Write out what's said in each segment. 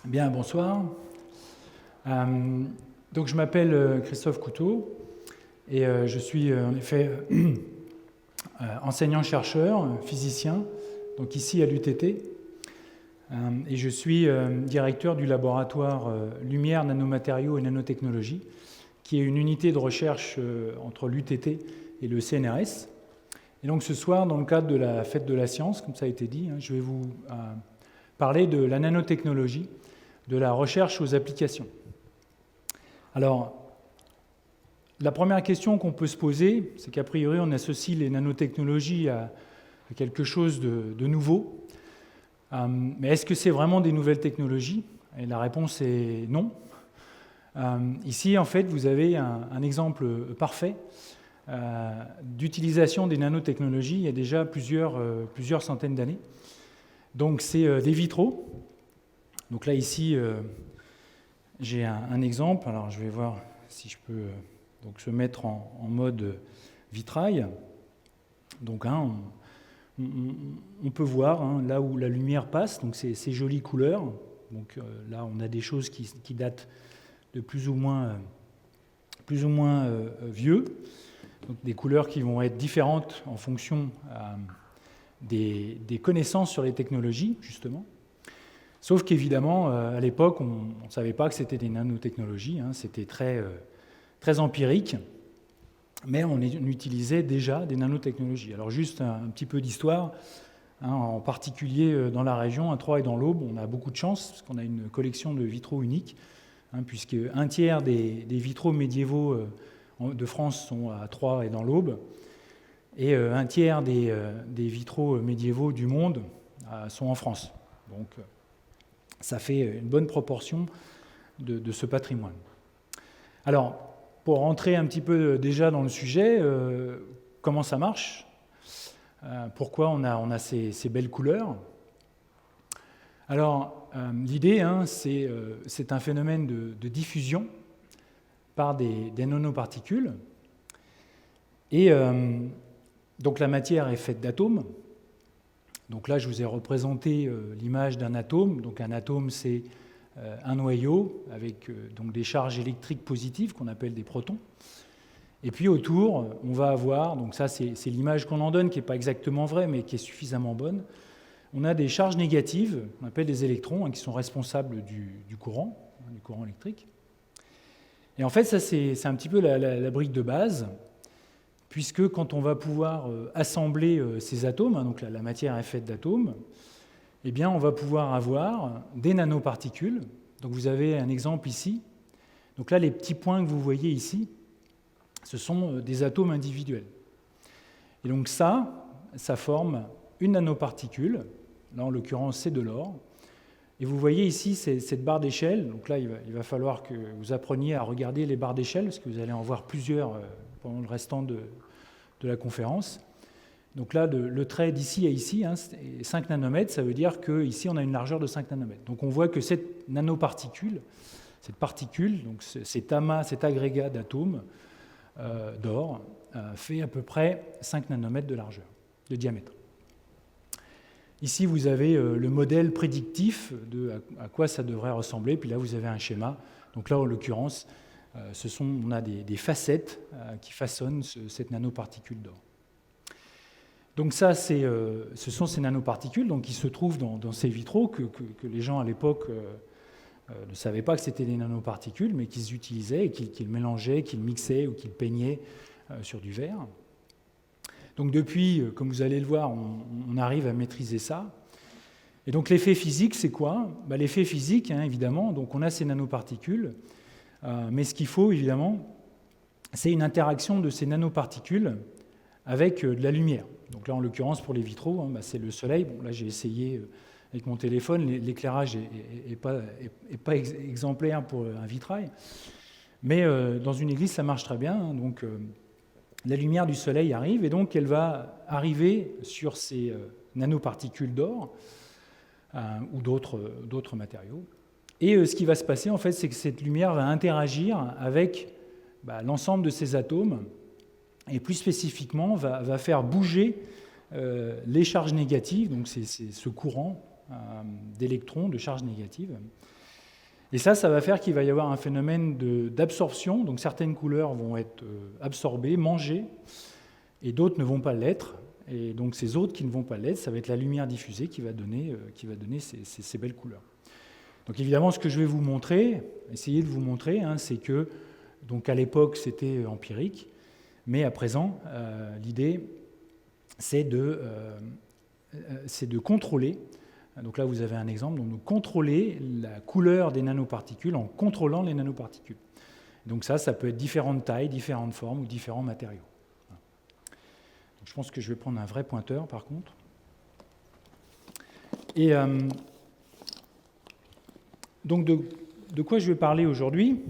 Bien, bonsoir. Donc, je m'appelle Christophe Couteau et je suis en effet enseignant-chercheur, physicien, donc ici à l'UTT. Et je suis directeur du laboratoire Lumière, Nanomatériaux et Nanotechnologies, qui est une unité de recherche entre l'UTT et le CNRS. Et donc ce soir, dans le cadre de la fête de la science, comme ça a été dit, je vais vous parler de la nanotechnologie, de la recherche aux applications. Alors, la première question qu'on peut se poser, c'est qu'a priori, on associe les nanotechnologies à quelque chose de nouveau. Mais est-ce que c'est vraiment des nouvelles technologies? Et la réponse est non. Ici, en fait, vous avez un exemple parfait d'utilisation des nanotechnologies il y a déjà plusieurs centaines d'années. Donc, c'est des vitraux. Donc là, ici, j'ai un exemple. Alors, je vais voir si je peux donc, se mettre en mode vitrail. Donc, on peut voir là où la lumière passe, donc ces jolies couleurs. Donc là, on a des choses qui datent de plus ou moins vieux. Donc, des couleurs qui vont être différentes en fonction des connaissances sur les technologies, justement. Sauf qu'évidemment, à l'époque, on ne savait pas que c'était des nanotechnologies, c'était très empirique, mais on utilisait déjà des nanotechnologies. Alors juste un petit peu d'histoire, en particulier dans la région, à Troyes et dans l'Aube, on a beaucoup de chance, parce qu'on a une collection de vitraux uniques, puisque un tiers des vitraux médiévaux de France sont à Troyes et dans l'Aube, et un tiers des vitraux médiévaux du monde sont en France. Donc, ça fait une bonne proportion de ce patrimoine. Alors, pour rentrer un petit peu déjà dans le sujet, comment ça marche? Pourquoi on a ces belles couleurs? Alors, l'idée, c'est un phénomène de diffusion par des nanoparticules. Et donc la matière est faite d'atomes. Donc là, je vous ai représenté l'image d'un atome. Donc un atome, c'est un noyau avec donc des charges électriques positives qu'on appelle des protons. Et puis autour, on va avoir, donc ça c'est l'image qu'on en donne, qui n'est pas exactement vraie, mais qui est suffisamment bonne. On a des charges négatives, qu'on appelle des électrons, qui sont responsables du courant électrique. Et en fait, ça c'est un petit peu la brique de base, puisque quand on va pouvoir assembler ces atomes, donc la matière est faite d'atomes, eh bien on va pouvoir avoir des nanoparticules. Donc vous avez un exemple ici. Donc là, les petits points que vous voyez ici, ce sont des atomes individuels. Et donc ça forme une nanoparticule. Là, en l'occurrence, c'est de l'or. Et vous voyez ici cette barre d'échelle. Donc là, il va falloir que vous appreniez à regarder les barres d'échelle, parce que vous allez en voir plusieurs pendant le restant de la conférence. Donc là, le trait d'ici à ici, 5 nanomètres, ça veut dire qu'ici, on a une largeur de 5 nanomètres. Donc on voit que cette nanoparticule, cette particule, donc cet amas, cet agrégat d'atomes d'or, fait à peu près 5 nanomètres de largeur, de diamètre. Ici, vous avez le modèle prédictif de à quoi ça devrait ressembler, puis là, vous avez un schéma. Donc là, en l'occurrence, on a des facettes qui façonnent cette nanoparticule d'or. Donc ça, ce sont ces nanoparticules donc, qui se trouvent dans ces vitraux que les gens à l'époque ne savaient pas que c'était des nanoparticules, mais qu'ils utilisaient, et qu'ils mélangeaient, qu'ils mixaient ou qu'ils peignaient sur du verre. Donc depuis, comme vous allez le voir, on arrive à maîtriser ça. Et donc l'effet physique, c'est quoi? L'effet physique, évidemment, donc on a ces nanoparticules, mais ce qu'il faut, évidemment, c'est une interaction de ces nanoparticules avec de la lumière. Donc là, en l'occurrence, pour les vitraux, c'est le soleil. Bon, là, j'ai essayé avec mon téléphone, l'éclairage n'est pas exemplaire pour un vitrail, mais dans une église, ça marche très bien. Donc la lumière du soleil arrive, et donc elle va arriver sur ces nanoparticules d'or ou d'autres matériaux. Et ce qui va se passer, en fait, c'est que cette lumière va interagir avec l'ensemble de ces atomes, et plus spécifiquement, va faire bouger les charges négatives, donc c'est ce courant d'électrons, de charges négatives. Et ça va faire qu'il va y avoir un phénomène d'absorption, donc certaines couleurs vont être absorbées, mangées, et d'autres ne vont pas l'être. Et donc ces autres qui ne vont pas l'être, ça va être la lumière diffusée qui va donner ces belles couleurs. Donc évidemment, ce que je vais vous montrer, essayer de vous montrer, c'est que, donc à l'époque, c'était empirique, mais à présent, l'idée, c'est de contrôler. Donc là, vous avez un exemple, donc de contrôler la couleur des nanoparticules en contrôlant les nanoparticules. Donc ça peut être différentes tailles, différentes formes ou différents matériaux. Donc je pense que je vais prendre un vrai pointeur, par contre. Et donc de quoi je vais parler aujourd'hui ?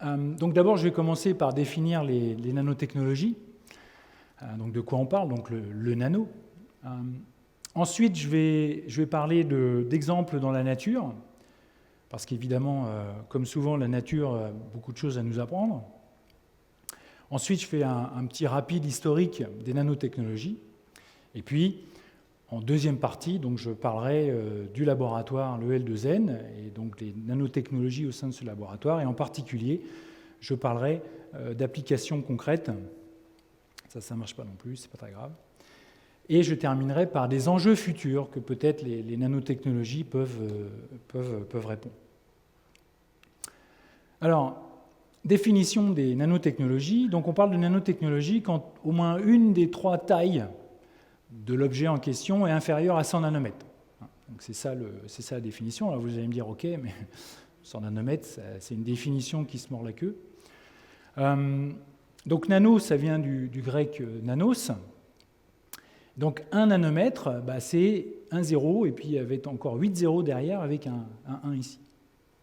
Donc d'abord, je vais commencer par définir les nanotechnologies. Donc de quoi on parle, donc le nano. Ensuite, je vais parler d'exemples dans la nature, parce qu'évidemment, comme souvent, la nature a beaucoup de choses à nous apprendre. Ensuite, je fais un petit rapide historique des nanotechnologies. Et puis, en deuxième partie, donc, je parlerai du laboratoire, le L2N, et donc des nanotechnologies au sein de ce laboratoire. Et en particulier, je parlerai d'applications concrètes. Ça ne marche pas non plus, c'est pas très grave. Et je terminerai par des enjeux futurs que peut-être les nanotechnologies peuvent répondre. Alors, définition des nanotechnologies. Donc on parle de nanotechnologie quand au moins une des trois tailles de l'objet en question est inférieure à 100 nanomètres. Donc c'est ça la définition. Alors vous allez me dire, ok, mais 100 nanomètres, c'est une définition qui se mord la queue. Donc nano, ça vient du grec nanos. Donc 1 nanomètre, c'est 1 zéro, et puis avec encore 8 zéros derrière avec un 1 ici,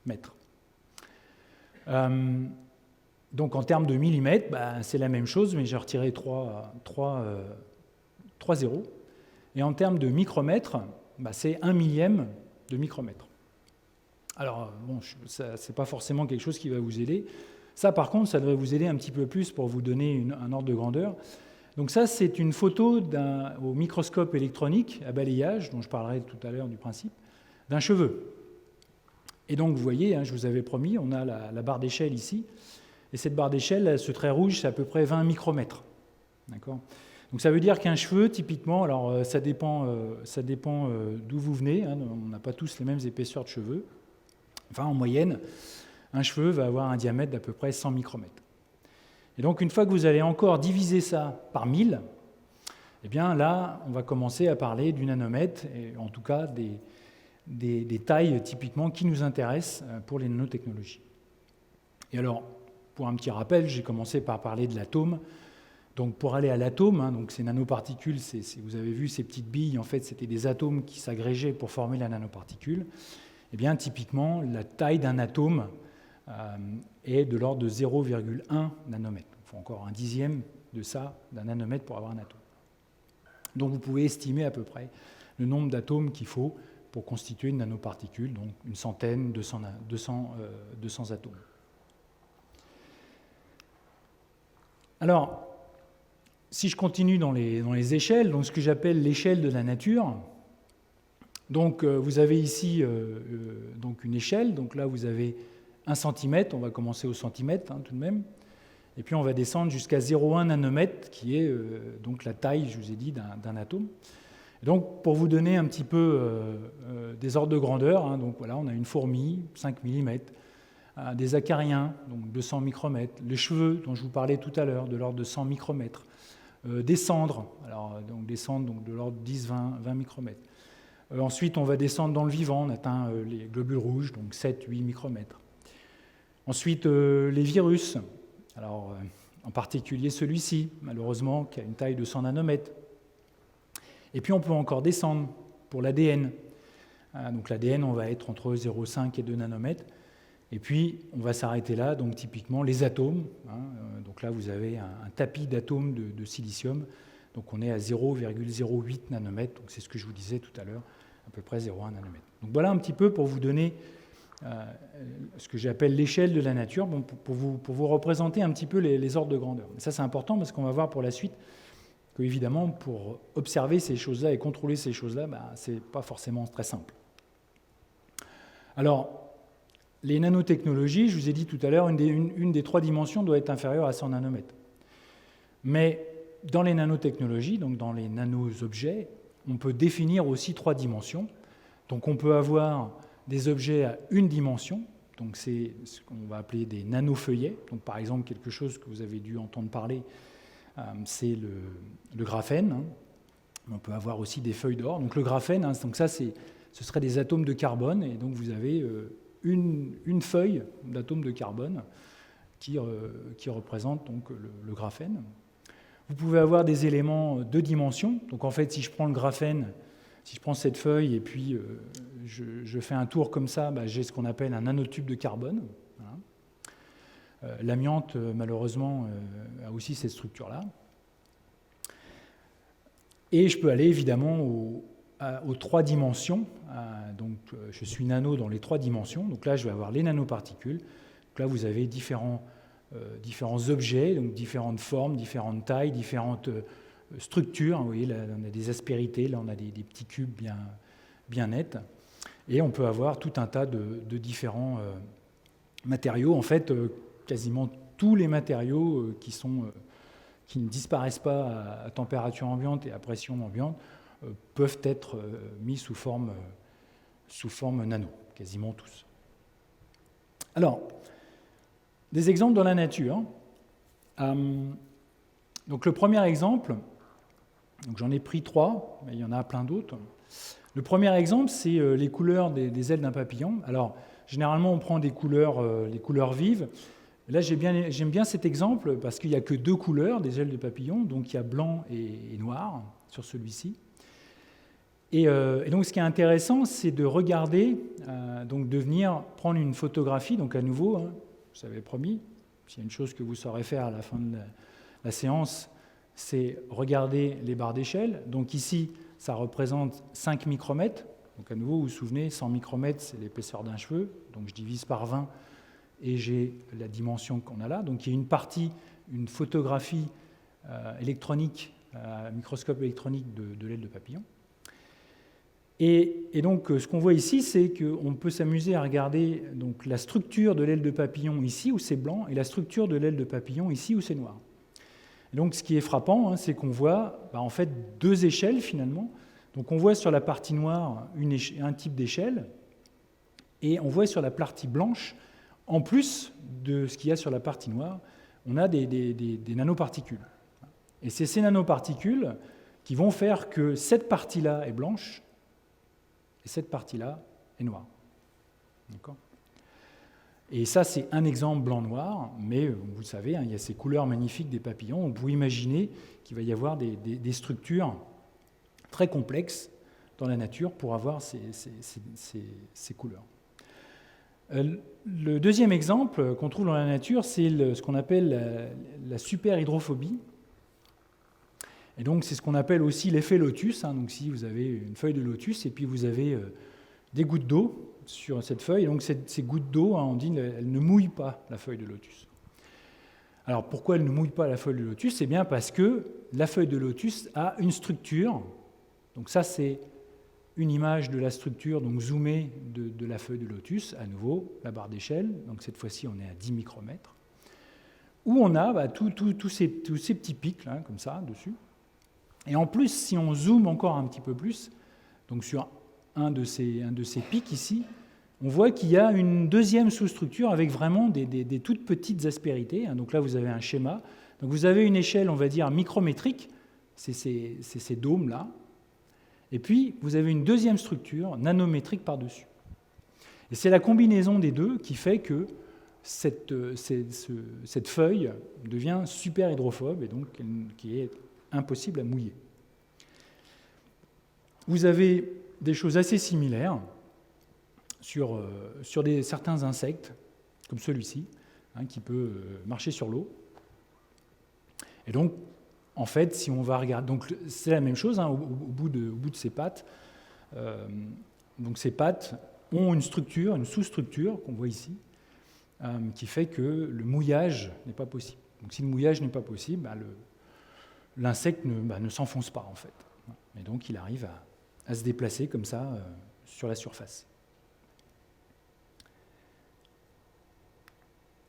mètre. Donc en termes de millimètres, c'est la même chose, mais j'ai retiré 3 zéros. Et en termes de micromètres, c'est 1 millième de micromètre. Alors, bon, ça, c'est pas forcément quelque chose qui va vous aider. Ça, par contre, ça devrait vous aider un petit peu plus pour vous donner un ordre de grandeur. Donc ça, c'est une photo au microscope électronique à balayage, dont je parlerai tout à l'heure du principe, d'un cheveu. Et donc, vous voyez, je vous avais promis, on a la barre d'échelle ici. Et cette barre d'échelle, ce trait rouge, c'est à peu près 20 micromètres. D'accord ? Donc ça veut dire qu'un cheveu, typiquement, alors ça dépend d'où vous venez, on n'a pas tous les mêmes épaisseurs de cheveux. Enfin, en moyenne, un cheveu va avoir un diamètre d'à peu près 100 micromètres. Et donc, une fois que vous allez encore diviser ça par 1000, eh bien là, on va commencer à parler du nanomètre, et en tout cas des tailles typiquement qui nous intéressent pour les nanotechnologies. Et alors, pour un petit rappel, j'ai commencé par parler de l'atome. Donc pour aller à l'atome, donc ces nanoparticules, vous avez vu ces petites billes, en fait c'était des atomes qui s'agrégeaient pour former la nanoparticule. Eh bien typiquement, la taille d'un atome est de l'ordre de 0,1 nanomètre. Il faut encore un dixième de ça, d'un nanomètre pour avoir un atome. Donc vous pouvez estimer à peu près le nombre d'atomes qu'il faut pour constituer une nanoparticule, donc une centaine, 200 atomes. Alors, si je continue dans les échelles, donc ce que j'appelle l'échelle de la nature, donc vous avez ici donc une échelle, donc là vous avez 1 centimètre, on va commencer au centimètre tout de même, et puis on va descendre jusqu'à 0,1 nanomètre, qui est donc la taille, je vous ai dit, d'un atome. Et donc pour vous donner un petit peu des ordres de grandeur, donc voilà, on a une fourmi, 5 mm, des acariens, donc 200 micromètres, les cheveux dont je vous parlais tout à l'heure, de l'ordre de 100 micromètres, des cendres, alors donc des cendres donc de l'ordre de 10-20 micromètres. Ensuite, on va descendre dans le vivant, on atteint les globules rouges, donc 7-8 micromètres. Ensuite, les virus, alors en particulier celui-ci, malheureusement, qui a une taille de 100 nanomètres. Et puis on peut encore descendre pour l'ADN. Donc l'ADN, on va être entre 0,5 et 2 nanomètres. Et puis, on va s'arrêter là, donc typiquement les atomes. Donc là, vous avez un tapis d'atomes de silicium. Donc on est à 0,08 nanomètres. Donc c'est ce que je vous disais tout à l'heure, à peu près 0,1 nanomètre. Donc voilà un petit peu pour vous donner ce que j'appelle l'échelle de la nature, pour vous représenter un petit peu les ordres de grandeur. Mais ça, c'est important parce qu'on va voir pour la suite qu'évidemment, pour observer ces choses-là et contrôler ces choses-là, ce n'est pas forcément très simple. Alors, les nanotechnologies, je vous ai dit tout à l'heure, une des 3 dimensions doit être inférieure à 100 nanomètres. Mais dans les nanotechnologies, donc dans les nano-objets, on peut définir aussi 3 dimensions. Donc on peut avoir des objets à une dimension, donc c'est ce qu'on va appeler des nanofeuillets. Donc par exemple, quelque chose que vous avez dû entendre parler, c'est le graphène. Hein. On peut avoir aussi des feuilles d'or. Donc le graphène, hein, donc ça, ce serait des atomes de carbone, et donc vous avez une feuille d'atomes de carbone qui représente donc le graphène. Vous pouvez avoir des éléments 2 dimensions. Donc en fait, si je prends le graphène, si je prends cette feuille et puis je fais un tour comme ça, j'ai ce qu'on appelle un nanotube de carbone. Voilà. L'amiante, malheureusement, a aussi cette structure-là. Et je peux aller évidemment aux 3 dimensions. Donc je suis nano dans les 3 dimensions. Donc là, je vais avoir les nanoparticules. Donc là, vous avez différents objets, donc différentes formes, différentes tailles, différentes structures. Vous voyez, là, on a des aspérités, là, on a des petits cubes bien nets. Et on peut avoir tout un tas de différents matériaux. En fait, quasiment tous les matériaux qui ne disparaissent pas à température ambiante et à pression ambiante peuvent être mis sous forme nano, quasiment tous. Alors, des exemples dans la nature. Donc le premier exemple, donc j'en ai pris 3, mais il y en a plein d'autres. Le premier exemple, c'est les couleurs des ailes d'un papillon. Alors, généralement, on prend les couleurs vives. Là, j'aime bien cet exemple parce qu'il n'y a que 2 couleurs des ailes de papillon, donc il y a blanc et noir sur celui-ci. Et donc, ce qui est intéressant, c'est de regarder, donc de venir prendre une photographie, donc à nouveau, hein, je vous avais promis, s'il y a une chose que vous saurez faire à la fin de la séance, c'est regarder les barres d'échelle. Donc ici, ça représente 5 micromètres. Donc à nouveau, vous vous souvenez, 100 micromètres, c'est l'épaisseur d'un cheveu. Donc je divise par 20 et j'ai la dimension qu'on a là. Donc il y a une partie, une photographie électronique, microscope électronique de l'aile de papillon. Et donc, ce qu'on voit ici, c'est qu'on peut s'amuser à regarder donc, la structure de l'aile de papillon ici, où c'est blanc, et la structure de l'aile de papillon ici, où c'est noir. Et donc, ce qui est frappant, hein, c'est qu'on voit en fait 2 échelles, finalement. Donc, on voit sur la partie noire un type d'échelle, et on voit sur la partie blanche, en plus de ce qu'il y a sur la partie noire, on a des nanoparticules. Et c'est ces nanoparticules qui vont faire que cette partie-là est blanche, et cette partie-là est noire. D'accord ? Et ça, c'est un exemple blanc-noir, mais vous le savez, hein, il y a ces couleurs magnifiques des papillons. On peut imaginer qu'il va y avoir des structures très complexes dans la nature pour avoir ces couleurs. Le deuxième exemple qu'on trouve dans la nature, c'est ce qu'on appelle la superhydrophobie. Et donc, c'est ce qu'on appelle aussi l'effet lotus. Hein. Donc, si vous avez une feuille de lotus et puis vous avez des gouttes d'eau sur cette feuille, et donc ces gouttes d'eau, hein, on dit elles ne mouillent pas la feuille de lotus. Alors, pourquoi elles ne mouillent pas la feuille de lotus ? C'est bien parce que la feuille de lotus a une structure. Donc, ça, c'est une image de la structure, donc zoomée de la feuille de lotus. À nouveau, la barre d'échelle. Donc, cette fois-ci, on est à 10 micromètres. Où on a tous ces petits pics, là, comme ça, dessus. Et en plus, si on zoome encore un petit peu plus, donc sur un de ces pics ici, on voit qu'il y a une deuxième sous-structure avec vraiment des toutes petites aspérités. Donc là, vous avez un schéma. Donc vous avez une échelle, on va dire, micrométrique, c'est ces dômes-là. Et puis, vous avez une deuxième structure nanométrique par-dessus. Et c'est la combinaison des deux qui fait que cette feuille devient super hydrophobe et donc qui est impossible à mouiller. Vous avez des choses assez similaires sur certains insectes, comme celui-ci, hein, qui peut marcher sur l'eau. Et donc, en fait, si on va regarder, donc c'est la même chose, hein, au bout de ses pattes. Donc ces pattes ont une structure, une sous-structure qu'on voit ici, qui fait que le mouillage n'est pas possible. Donc si le mouillage n'est pas possible, l'insecte ne s'enfonce pas en fait. Et donc il arrive à se déplacer comme ça sur la surface.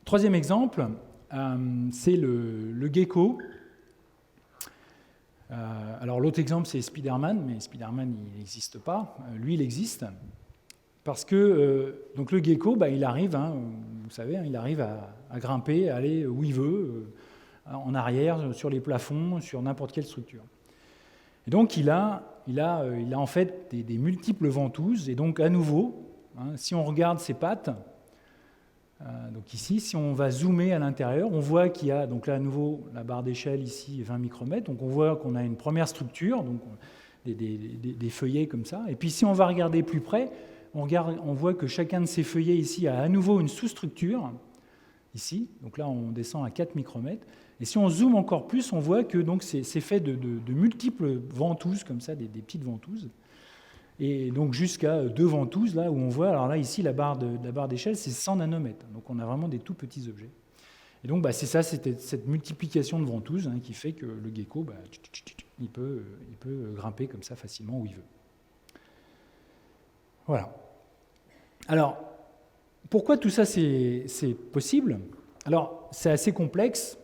Troisième exemple, c'est le gecko. Alors l'autre exemple c'est Spider-Man, mais Spider-Man il n'existe pas. Lui il existe parce que donc le gecko il arrive, vous savez, il arrive à grimper, à aller où il veut, en arrière, sur les plafonds, sur n'importe quelle structure. Et donc il a en fait des multiples ventouses, et donc à nouveau, si on regarde ses pattes, donc ici, si on va zoomer à l'intérieur, on voit qu'il y a, donc là à nouveau, la barre d'échelle ici, 20 micromètres, donc on voit qu'on a une première structure, donc des feuillets comme ça, et puis si on va regarder plus près, on voit que chacun de ces feuillets ici a à nouveau une sous-structure, ici, donc là on descend à 4 micromètres, et si on zoome encore plus, on voit que donc c'est fait de multiples ventouses, comme ça, des petites ventouses, et donc jusqu'à 2 ventouses, là où on voit, alors là ici la barre d'échelle c'est 100 nanomètres, donc on a vraiment des tout petits objets. Et donc c'est ça, c'était cette multiplication de ventouses qui fait que le gecko, il peut grimper comme ça facilement où il veut. Voilà. Alors, pourquoi tout ça c'est possible? Alors, c'est assez complexe,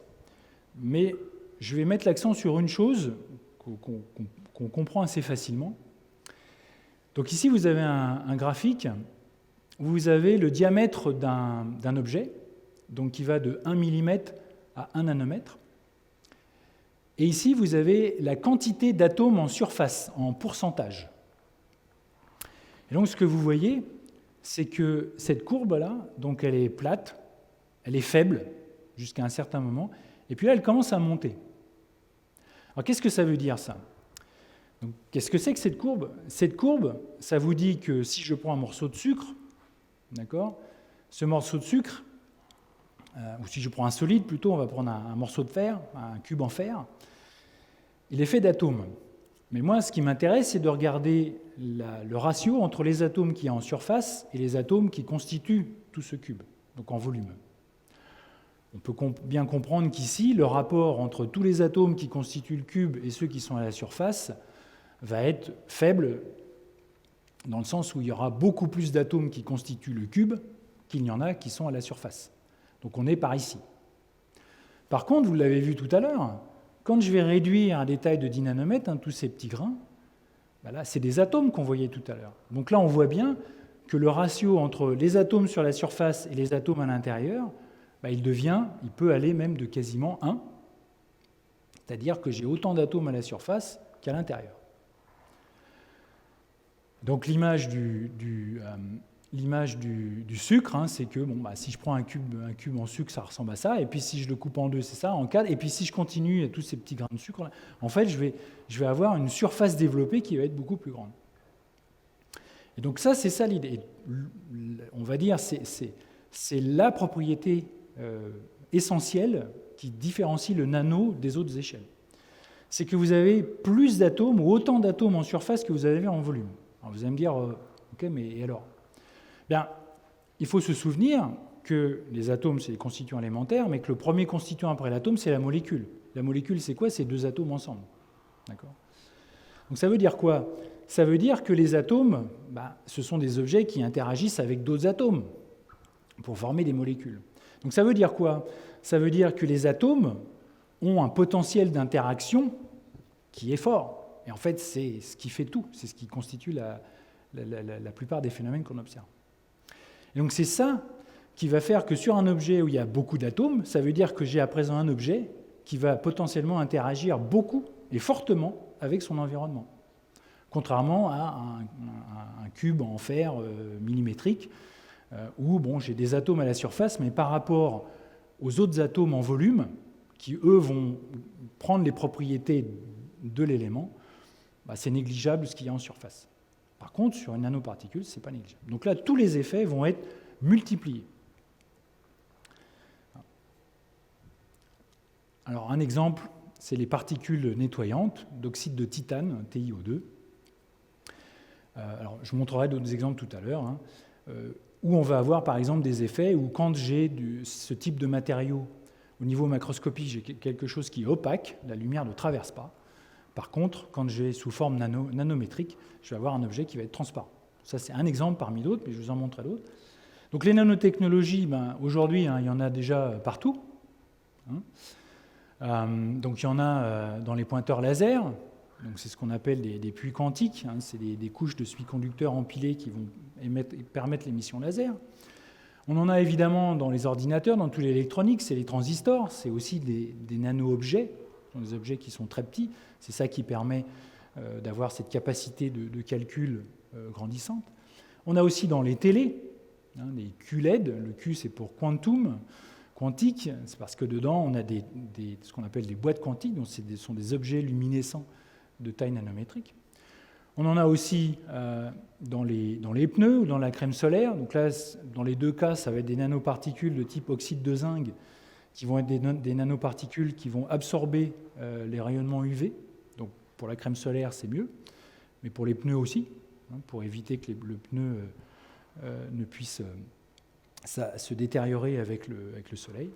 mais je vais mettre l'accent sur une chose qu'on comprend assez facilement. Donc ici, vous avez un graphique où vous avez le diamètre d'un objet, donc qui va de 1 mm à 1 nanomètre. Et ici, vous avez la quantité d'atomes en surface, en pourcentage. Et donc, ce que vous voyez, c'est que cette courbe-là, donc elle est plate, elle est faible jusqu'à un certain moment, et puis là, elle commence à monter. Alors, qu'est-ce que ça veut dire, ça ? Donc, qu'est-ce que c'est que cette courbe ? Cette courbe, ça vous dit que si je prends un morceau de sucre, d'accord, ce morceau de sucre, ou si je prends un solide plutôt, on va prendre un morceau de fer, un cube en fer, il est fait d'atomes. Mais moi, ce qui m'intéresse, c'est de regarder le ratio entre les atomes qu'il y a en surface et les atomes qui constituent tout ce cube, donc en volume. On peut bien comprendre qu'ici, le rapport entre tous les atomes qui constituent le cube et ceux qui sont à la surface va être faible, dans le sens où il y aura beaucoup plus d'atomes qui constituent le cube qu'il n'y en a qui sont à la surface. Donc on est par ici. Par contre, vous l'avez vu tout à l'heure, quand je vais réduire à des tailles de 10 nanomètres, tous ces petits grains, là, c'est des atomes qu'on voyait tout à l'heure. Donc là, on voit bien que le ratio entre les atomes sur la surface et les atomes à l'intérieur, il peut aller même de quasiment 1, c'est-à-dire que j'ai autant d'atomes à la surface qu'à l'intérieur. Donc l'image du sucre, c'est que si je prends un cube en sucre, ça ressemble à ça, et puis si je le coupe en deux, c'est ça, en 4, et puis si je continue à tous ces petits grains de sucre, en fait, je vais avoir une surface développée qui va être beaucoup plus grande. Et donc ça, c'est ça l'idée. On va dire, c'est la propriété essentielle qui différencie le nano des autres échelles. C'est que vous avez plus d'atomes, ou autant d'atomes en surface que vous avez en volume. Alors vous allez me dire, ok, mais et alors ? Bien, il faut se souvenir que les atomes, c'est les constituants élémentaires, mais que le premier constituant après l'atome, c'est la molécule. La molécule, c'est quoi ? C'est 2 atomes ensemble. D'accord ? Donc ça veut dire quoi ? Ça veut dire que les atomes, ce sont des objets qui interagissent avec d'autres atomes pour former des molécules. Donc ça veut dire quoi ? Ça veut dire que les atomes ont un potentiel d'interaction qui est fort. Et en fait, c'est ce qui fait tout, c'est ce qui constitue la plupart des phénomènes qu'on observe. Et donc c'est ça qui va faire que sur un objet où il y a beaucoup d'atomes, ça veut dire que j'ai à présent un objet qui va potentiellement interagir beaucoup et fortement avec son environnement. Contrairement à un cube en fer millimétrique, où j'ai des atomes à la surface, mais par rapport aux autres atomes en volume, qui eux vont prendre les propriétés de l'élément, c'est négligeable ce qu'il y a en surface. Par contre, sur une nanoparticule, ce n'est pas négligeable. Donc là, tous les effets vont être multipliés. Alors, un exemple, c'est les particules nettoyantes d'oxyde de titane, TiO2. Alors, je vous montrerai d'autres exemples tout à l'heure, où on va avoir, par exemple, des effets où, quand j'ai ce type de matériau Au niveau macroscopique, j'ai quelque chose qui est opaque, la lumière ne traverse pas. Par contre, quand j'ai sous forme nanométrique, je vais avoir un objet qui va être transparent. Ça, c'est un exemple parmi d'autres, mais je vous en montrerai d'autres. Donc les nanotechnologies, aujourd'hui, il y en a déjà partout. Donc il y en a dans les pointeurs laser. Donc c'est ce qu'on appelle des puits quantiques. C'est des couches de semi-conducteurs empilés qui vont permettre l'émission laser. On en a évidemment dans les ordinateurs, dans toute l'électronique, c'est les transistors, c'est aussi des nano-objets, ce sont des objets qui sont très petits, c'est ça qui permet d'avoir cette capacité de calcul grandissante. On a aussi dans les télés, les QLED, le Q c'est pour quantum, quantique, c'est parce que dedans on a ce qu'on appelle des boîtes quantiques, donc ce sont des objets luminescents de taille nanométrique. On en a aussi dans les pneus ou dans la crème solaire. Donc là, dans les deux cas, ça va être des nanoparticules de type oxyde de zinc qui vont être des nanoparticules qui vont absorber les rayonnements UV. Donc pour la crème solaire, c'est mieux, mais pour les pneus aussi, pour éviter que le pneu ne puisse se détériorer avec le soleil.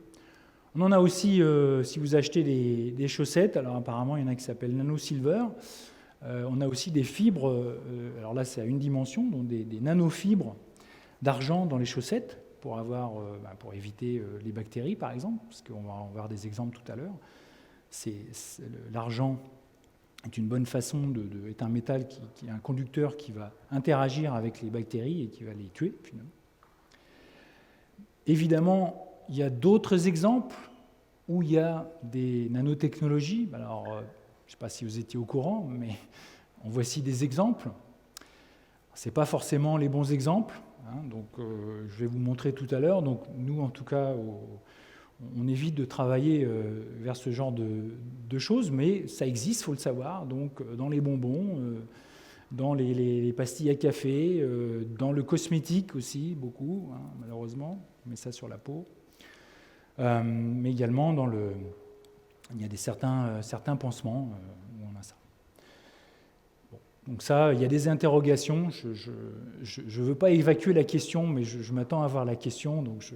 On en a aussi, si vous achetez des chaussettes, alors apparemment il y en a qui s'appellent nano-silver. On a aussi des fibres, alors là c'est à une dimension, donc des nanofibres d'argent dans les chaussettes pour éviter les bactéries par exemple, parce qu'on va en voir des exemples tout à l'heure. L'argent est une bonne façon est un métal qui est un conducteur qui va interagir avec les bactéries et qui va les tuer finalement. Évidemment, il y a d'autres exemples où il y a des nanotechnologies. Alors, je ne sais pas si vous étiez au courant, mais en voici des exemples. Ce n'est pas forcément les bons exemples, donc je vais vous montrer tout à l'heure. Donc nous, en tout cas, on évite de travailler vers ce genre de choses, mais ça existe, il faut le savoir. Donc dans les bonbons, dans les pastilles à café, dans le cosmétique aussi, beaucoup, malheureusement, on met ça sur la peau. Mais également il y a certains pansements où on a ça. Bon, donc ça, il y a des interrogations. Je ne veux pas évacuer la question, mais je m'attends à avoir la question, donc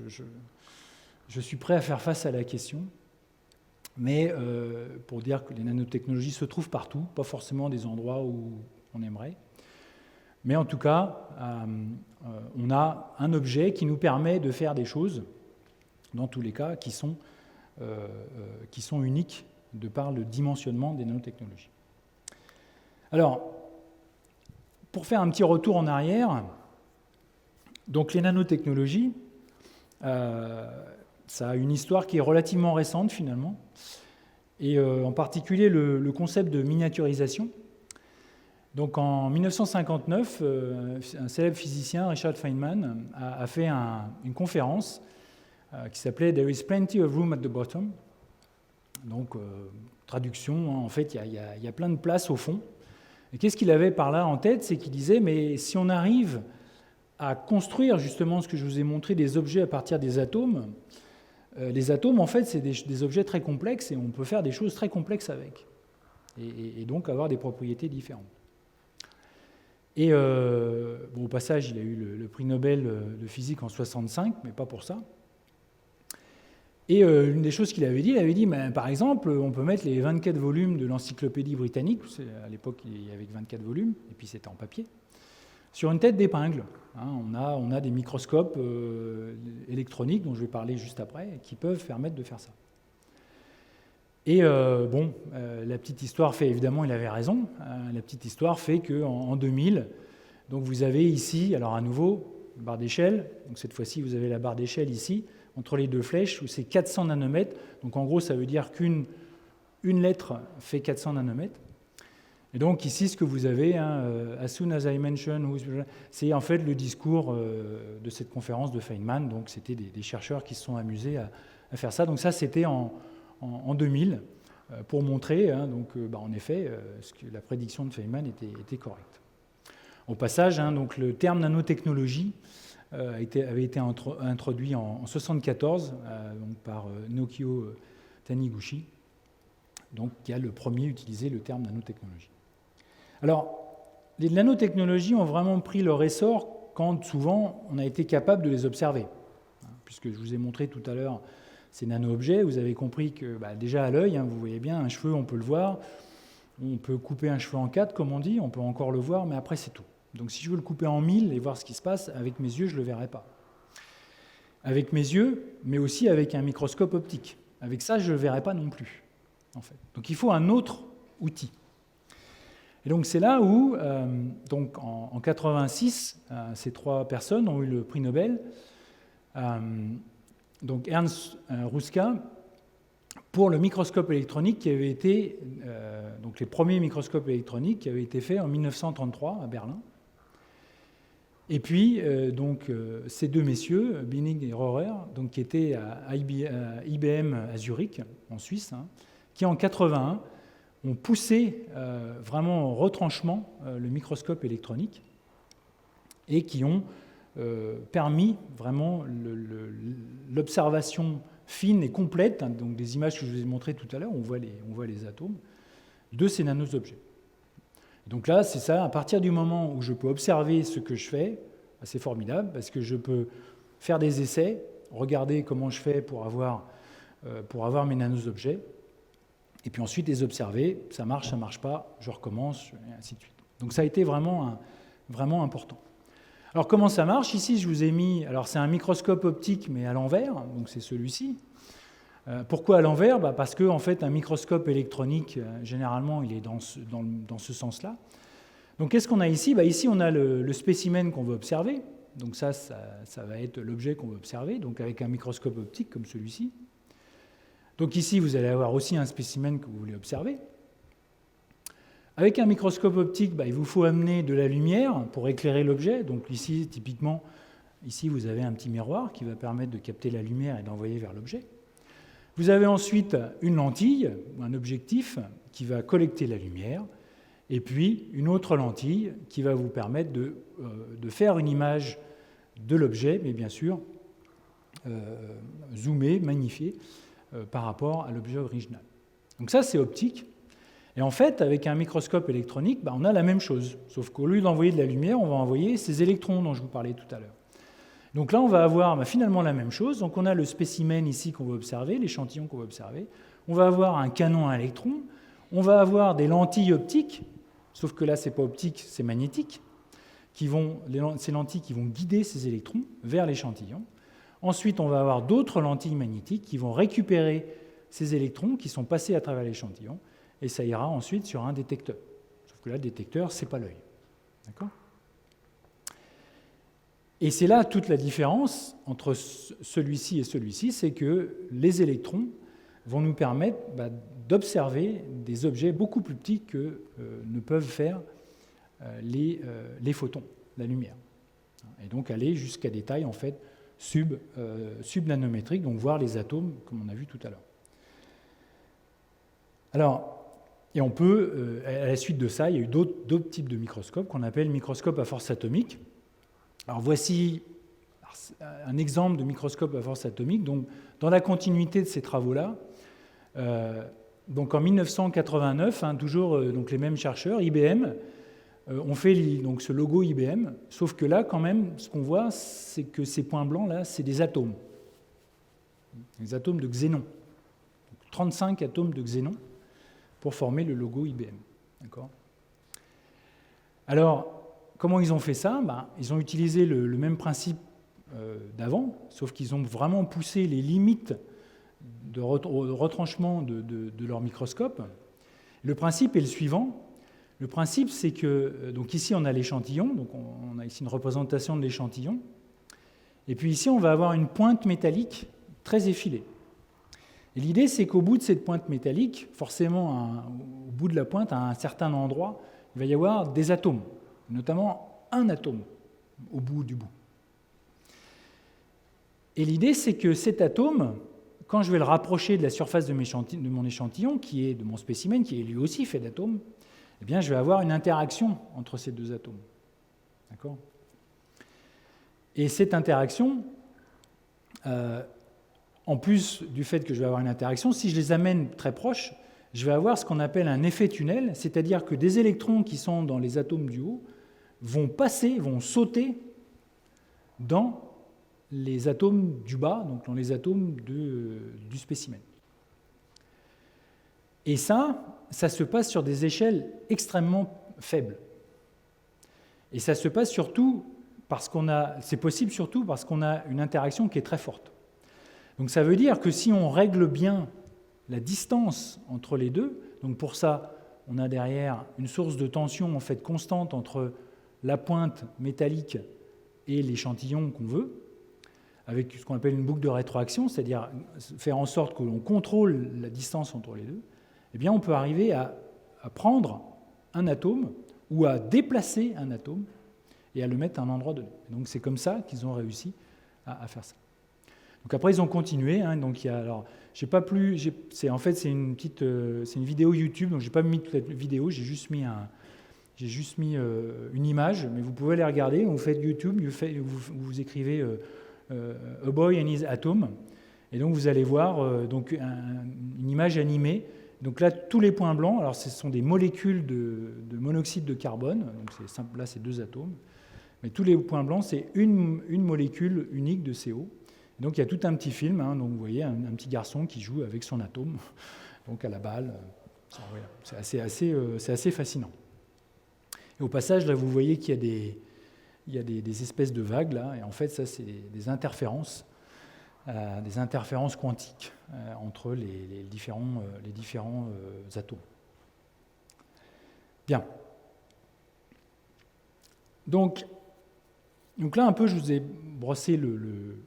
je suis prêt à faire face à la question. Mais pour dire que les nanotechnologies se trouvent partout, pas forcément des endroits où on aimerait. Mais en tout cas, on a un objet qui nous permet de faire des choses, dans tous les cas, qui sont uniques de par le dimensionnement des nanotechnologies. Alors, pour faire un petit retour en arrière, donc les nanotechnologies, ça a une histoire qui est relativement récente finalement, et en particulier le concept de miniaturisation. Donc en 1959, un célèbre physicien, Richard Feynman, a fait une conférence qui s'appelait « There is plenty of room at the bottom ». Donc, traduction, en fait, il y a plein de place au fond. Et qu'est-ce qu'il avait par là en tête? C'est qu'il disait, mais si on arrive à construire justement ce que je vous ai montré, des objets à partir des atomes, les atomes, en fait, c'est des objets très complexes et on peut faire des choses très complexes avec. Et donc avoir des propriétés différentes. Et au passage, il a eu le prix Nobel de physique en 1965, mais pas pour ça. Et une des choses qu'il avait dit, par exemple, on peut mettre les 24 volumes de l'encyclopédie britannique, à l'époque il y avait 24 volumes, et puis c'était en papier, sur une tête d'épingle. On a des microscopes électroniques, dont je vais parler juste après, qui peuvent permettre de faire ça. Et la petite histoire fait, évidemment, il avait raison, la petite histoire fait qu'en 2000, donc vous avez ici, alors à nouveau, une barre d'échelle, donc cette fois-ci vous avez la barre d'échelle ici, entre les deux flèches, où c'est 400 nanomètres. Donc en gros, ça veut dire qu'une lettre fait 400 nanomètres. Et donc ici, ce que vous avez, as soon as I mention, c'est en fait le discours de cette conférence de Feynman. Donc c'était des chercheurs qui se sont amusés à faire ça. Donc ça, c'était en 2000, pour montrer, en effet, que la prédiction de Feynman était correcte. Au passage, donc le terme nanotechnologie avait été introduit en 1974 par Nokio Taniguchi, donc, qui a le premier utilisé le terme nanotechnologie. Alors, les nanotechnologies ont vraiment pris leur essor quand souvent on a été capable de les observer, puisque je vous ai montré tout à l'heure ces nano-objets. Vous avez compris que déjà à l'œil, vous voyez bien, un cheveu, on peut le voir. On peut couper un cheveu en 4, comme on dit, on peut encore le voir, mais après c'est tout. Donc si je veux le couper en 1000 et voir ce qui se passe, avec mes yeux, je ne le verrai pas. Avec mes yeux, mais aussi avec un microscope optique. Avec ça, je ne le verrai pas non plus, en fait. Donc il faut un autre outil. Et donc c'est là où, donc en 86, ces 3 personnes ont eu le prix Nobel. Donc Ernst Ruska, pour le microscope électronique qui avait été, donc les premiers microscopes électroniques qui avaient été faits en 1933 à Berlin. Et puis, ces 2 messieurs, Binnig et Rohrer, donc, qui étaient à IBM à Zurich, en Suisse, qui en 81 ont poussé vraiment au retranchement le microscope électronique et qui ont permis vraiment l'observation fine et complète, donc des images que je vous ai montrées tout à l'heure, on voit les atomes, de ces nano-objets. Donc là, c'est ça, à partir du moment où je peux observer ce que je fais, c'est formidable, parce que je peux faire des essais, regarder comment je fais pour avoir mes nano-objets, et puis ensuite les observer, ça marche pas, je recommence, et ainsi de suite. Donc ça a été vraiment important. Alors comment ça marche? Ici, je vous ai mis, alors c'est un microscope optique, mais à l'envers, donc c'est celui-ci. Pourquoi à l'envers? Parce que en fait, un microscope électronique, généralement, il est dans ce sens-là. Donc qu'est-ce qu'on a ici? Ici, on a le spécimen qu'on veut observer. Donc ça va être l'objet qu'on veut observer, donc avec un microscope optique comme celui-ci. Donc ici, vous allez avoir aussi un spécimen que vous voulez observer. Avec un microscope optique, il vous faut amener de la lumière pour éclairer l'objet. Donc ici, typiquement, ici, vous avez un petit miroir qui va permettre de capter la lumière et d'envoyer vers l'objet. Vous avez ensuite une lentille, un objectif, qui va collecter la lumière, et puis une autre lentille qui va vous permettre de faire une image de l'objet, mais bien sûr zoomée, magnifiée, par rapport à l'objet original. Donc ça, c'est optique. Et en fait, avec un microscope électronique, on a la même chose, sauf qu'au lieu d'envoyer de la lumière, on va envoyer ces électrons dont je vous parlais tout à l'heure. Donc là, on va avoir finalement la même chose. Donc on a le spécimen ici qu'on va observer, l'échantillon qu'on va observer. On va avoir un canon à électrons. On va avoir des lentilles optiques, sauf que là, ce n'est pas optique, c'est magnétique, ces lentilles qui vont guider ces électrons vers l'échantillon. Ensuite, on va avoir d'autres lentilles magnétiques qui vont récupérer ces électrons qui sont passés à travers l'échantillon, et ça ira ensuite sur un détecteur. Sauf que là, le détecteur, ce n'est pas l'œil. D'accord ? Et c'est là toute la différence entre celui-ci et celui-ci, c'est que les électrons vont nous permettre d'observer des objets beaucoup plus petits que ne peuvent faire les photons, la lumière. Et donc aller jusqu'à des tailles en fait subnanométriques, donc voir les atomes comme on a vu tout à l'heure. Alors, et on peut, à la suite de ça, il y a eu d'autres types de microscopes qu'on appelle microscopes à force atomique. Alors voici un exemple de microscope à force atomique. Donc, dans la continuité de ces travaux-là, donc en 1989, toujours donc les mêmes chercheurs, IBM, ont fait donc ce logo IBM, sauf que là, quand même, ce qu'on voit, c'est que ces points blancs-là, c'est des atomes de xénon. Donc, 35 atomes de xénon pour former le logo IBM. D'accord ? Alors, comment ils ont fait ça ? Ils ont utilisé le même principe d'avant, sauf qu'ils ont vraiment poussé les limites de retranchement de leur microscope. Le principe est le suivant. Le principe, c'est que, donc ici on a l'échantillon, donc on a ici une représentation de l'échantillon, et puis ici on va avoir une pointe métallique très effilée. Et l'idée, c'est qu'au bout de cette pointe métallique, forcément au bout de la pointe, à un certain endroit, il va y avoir des atomes, notamment un atome au bout du bout. Et l'idée, c'est que cet atome, quand je vais le rapprocher de la surface de mon échantillon, qui est de mon spécimen, qui est lui aussi fait d'atomes, eh bien, je vais avoir une interaction entre ces deux atomes. D'accord ? Et cette interaction, en plus du fait que je vais avoir une interaction, si je les amène très proches, je vais avoir ce qu'on appelle un effet tunnel, c'est-à-dire que des électrons qui sont dans les atomes du haut vont sauter dans les atomes du bas, donc dans les atomes du spécimen. Et ça se passe sur des échelles extrêmement faibles. Et ça se passe surtout c'est possible surtout parce qu'on a une interaction qui est très forte. Donc ça veut dire que si on règle bien la distance entre les deux, donc pour ça, on a derrière une source de tension en fait constante entre la pointe métallique et l'échantillon qu'on veut, avec ce qu'on appelle une boucle de rétroaction, c'est-à-dire faire en sorte que l'on contrôle la distance entre les deux, eh bien on peut arriver à prendre un atome ou à déplacer un atome et à le mettre à un endroit donné. Donc c'est comme ça qu'ils ont réussi à faire ça. Donc après ils ont continué. Donc il y a alors j'ai pas plus, c'est une vidéo YouTube, donc j'ai pas mis toute la vidéo, j'ai juste mis une image, mais vous pouvez aller regarder. Vous faites YouTube, vous écrivez A Boy and His Atom, et donc vous allez voir donc une image animée. Donc là, tous les points blancs, alors ce sont des molécules de monoxyde de carbone, donc c'est simple, là c'est 2 atomes, mais tous les points blancs, c'est une molécule unique de CO. Et donc il y a tout un petit film, donc vous voyez un petit garçon qui joue avec son atome, donc à la balle. Voilà, c'est assez fascinant. Et au passage, là vous voyez qu'il y a des espèces de vagues, là, et en fait ça c'est des interférences quantiques entre les différents atomes. Bien. Donc là, un peu, je vous ai brossé le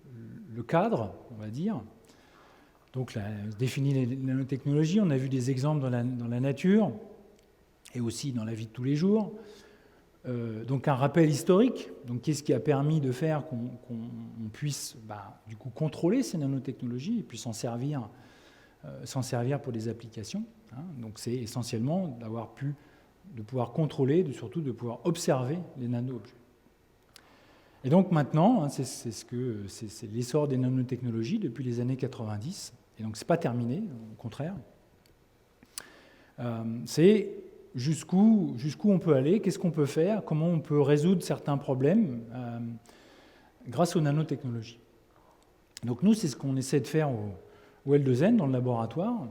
cadre, on va dire. Donc, là, on définit les nanotechnologies, on a vu des exemples dans la nature et aussi dans la vie de tous les jours. Donc, un rappel historique. Donc, qu'est-ce qui a permis de faire qu'on puisse, du coup, contrôler ces nanotechnologies et puis s'en servir pour des applications. Donc, c'est essentiellement de pouvoir contrôler, surtout de pouvoir observer les nano-objets. Et donc maintenant, c'est l'essor des nanotechnologies depuis les années 90. Et donc c'est pas terminé, au contraire. C'est jusqu'où on peut aller, qu'est-ce qu'on peut faire, comment on peut résoudre certains problèmes grâce aux nanotechnologies. Donc nous, c'est ce qu'on essaie de faire au L2N dans le laboratoire.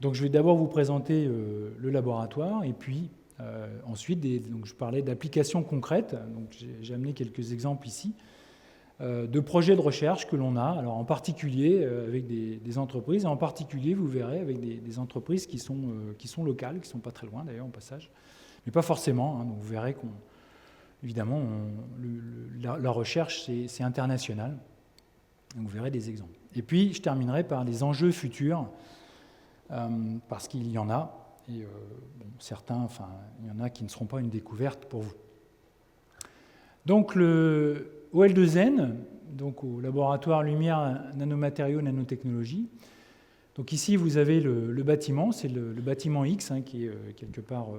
Donc je vais d'abord vous présenter le laboratoire et puis ensuite, donc je parlais d'applications concrètes, donc j'ai amené quelques exemples ici, de projets de recherche que l'on a, alors en particulier avec des entreprises, et en particulier, vous verrez, avec des entreprises qui sont locales, qui ne sont pas très loin d'ailleurs au passage, mais pas forcément, donc vous verrez qu'évidemment, la recherche, c'est international, donc vous verrez des exemples. Et puis, je terminerai par les enjeux futurs, parce qu'il y en a, et certains, il y en a qui ne seront pas une découverte pour vous. Donc au L2N, donc au laboratoire Lumière, Nanomatériaux, Nanotechnologie, donc ici vous avez le bâtiment, c'est le bâtiment X qui est quelque part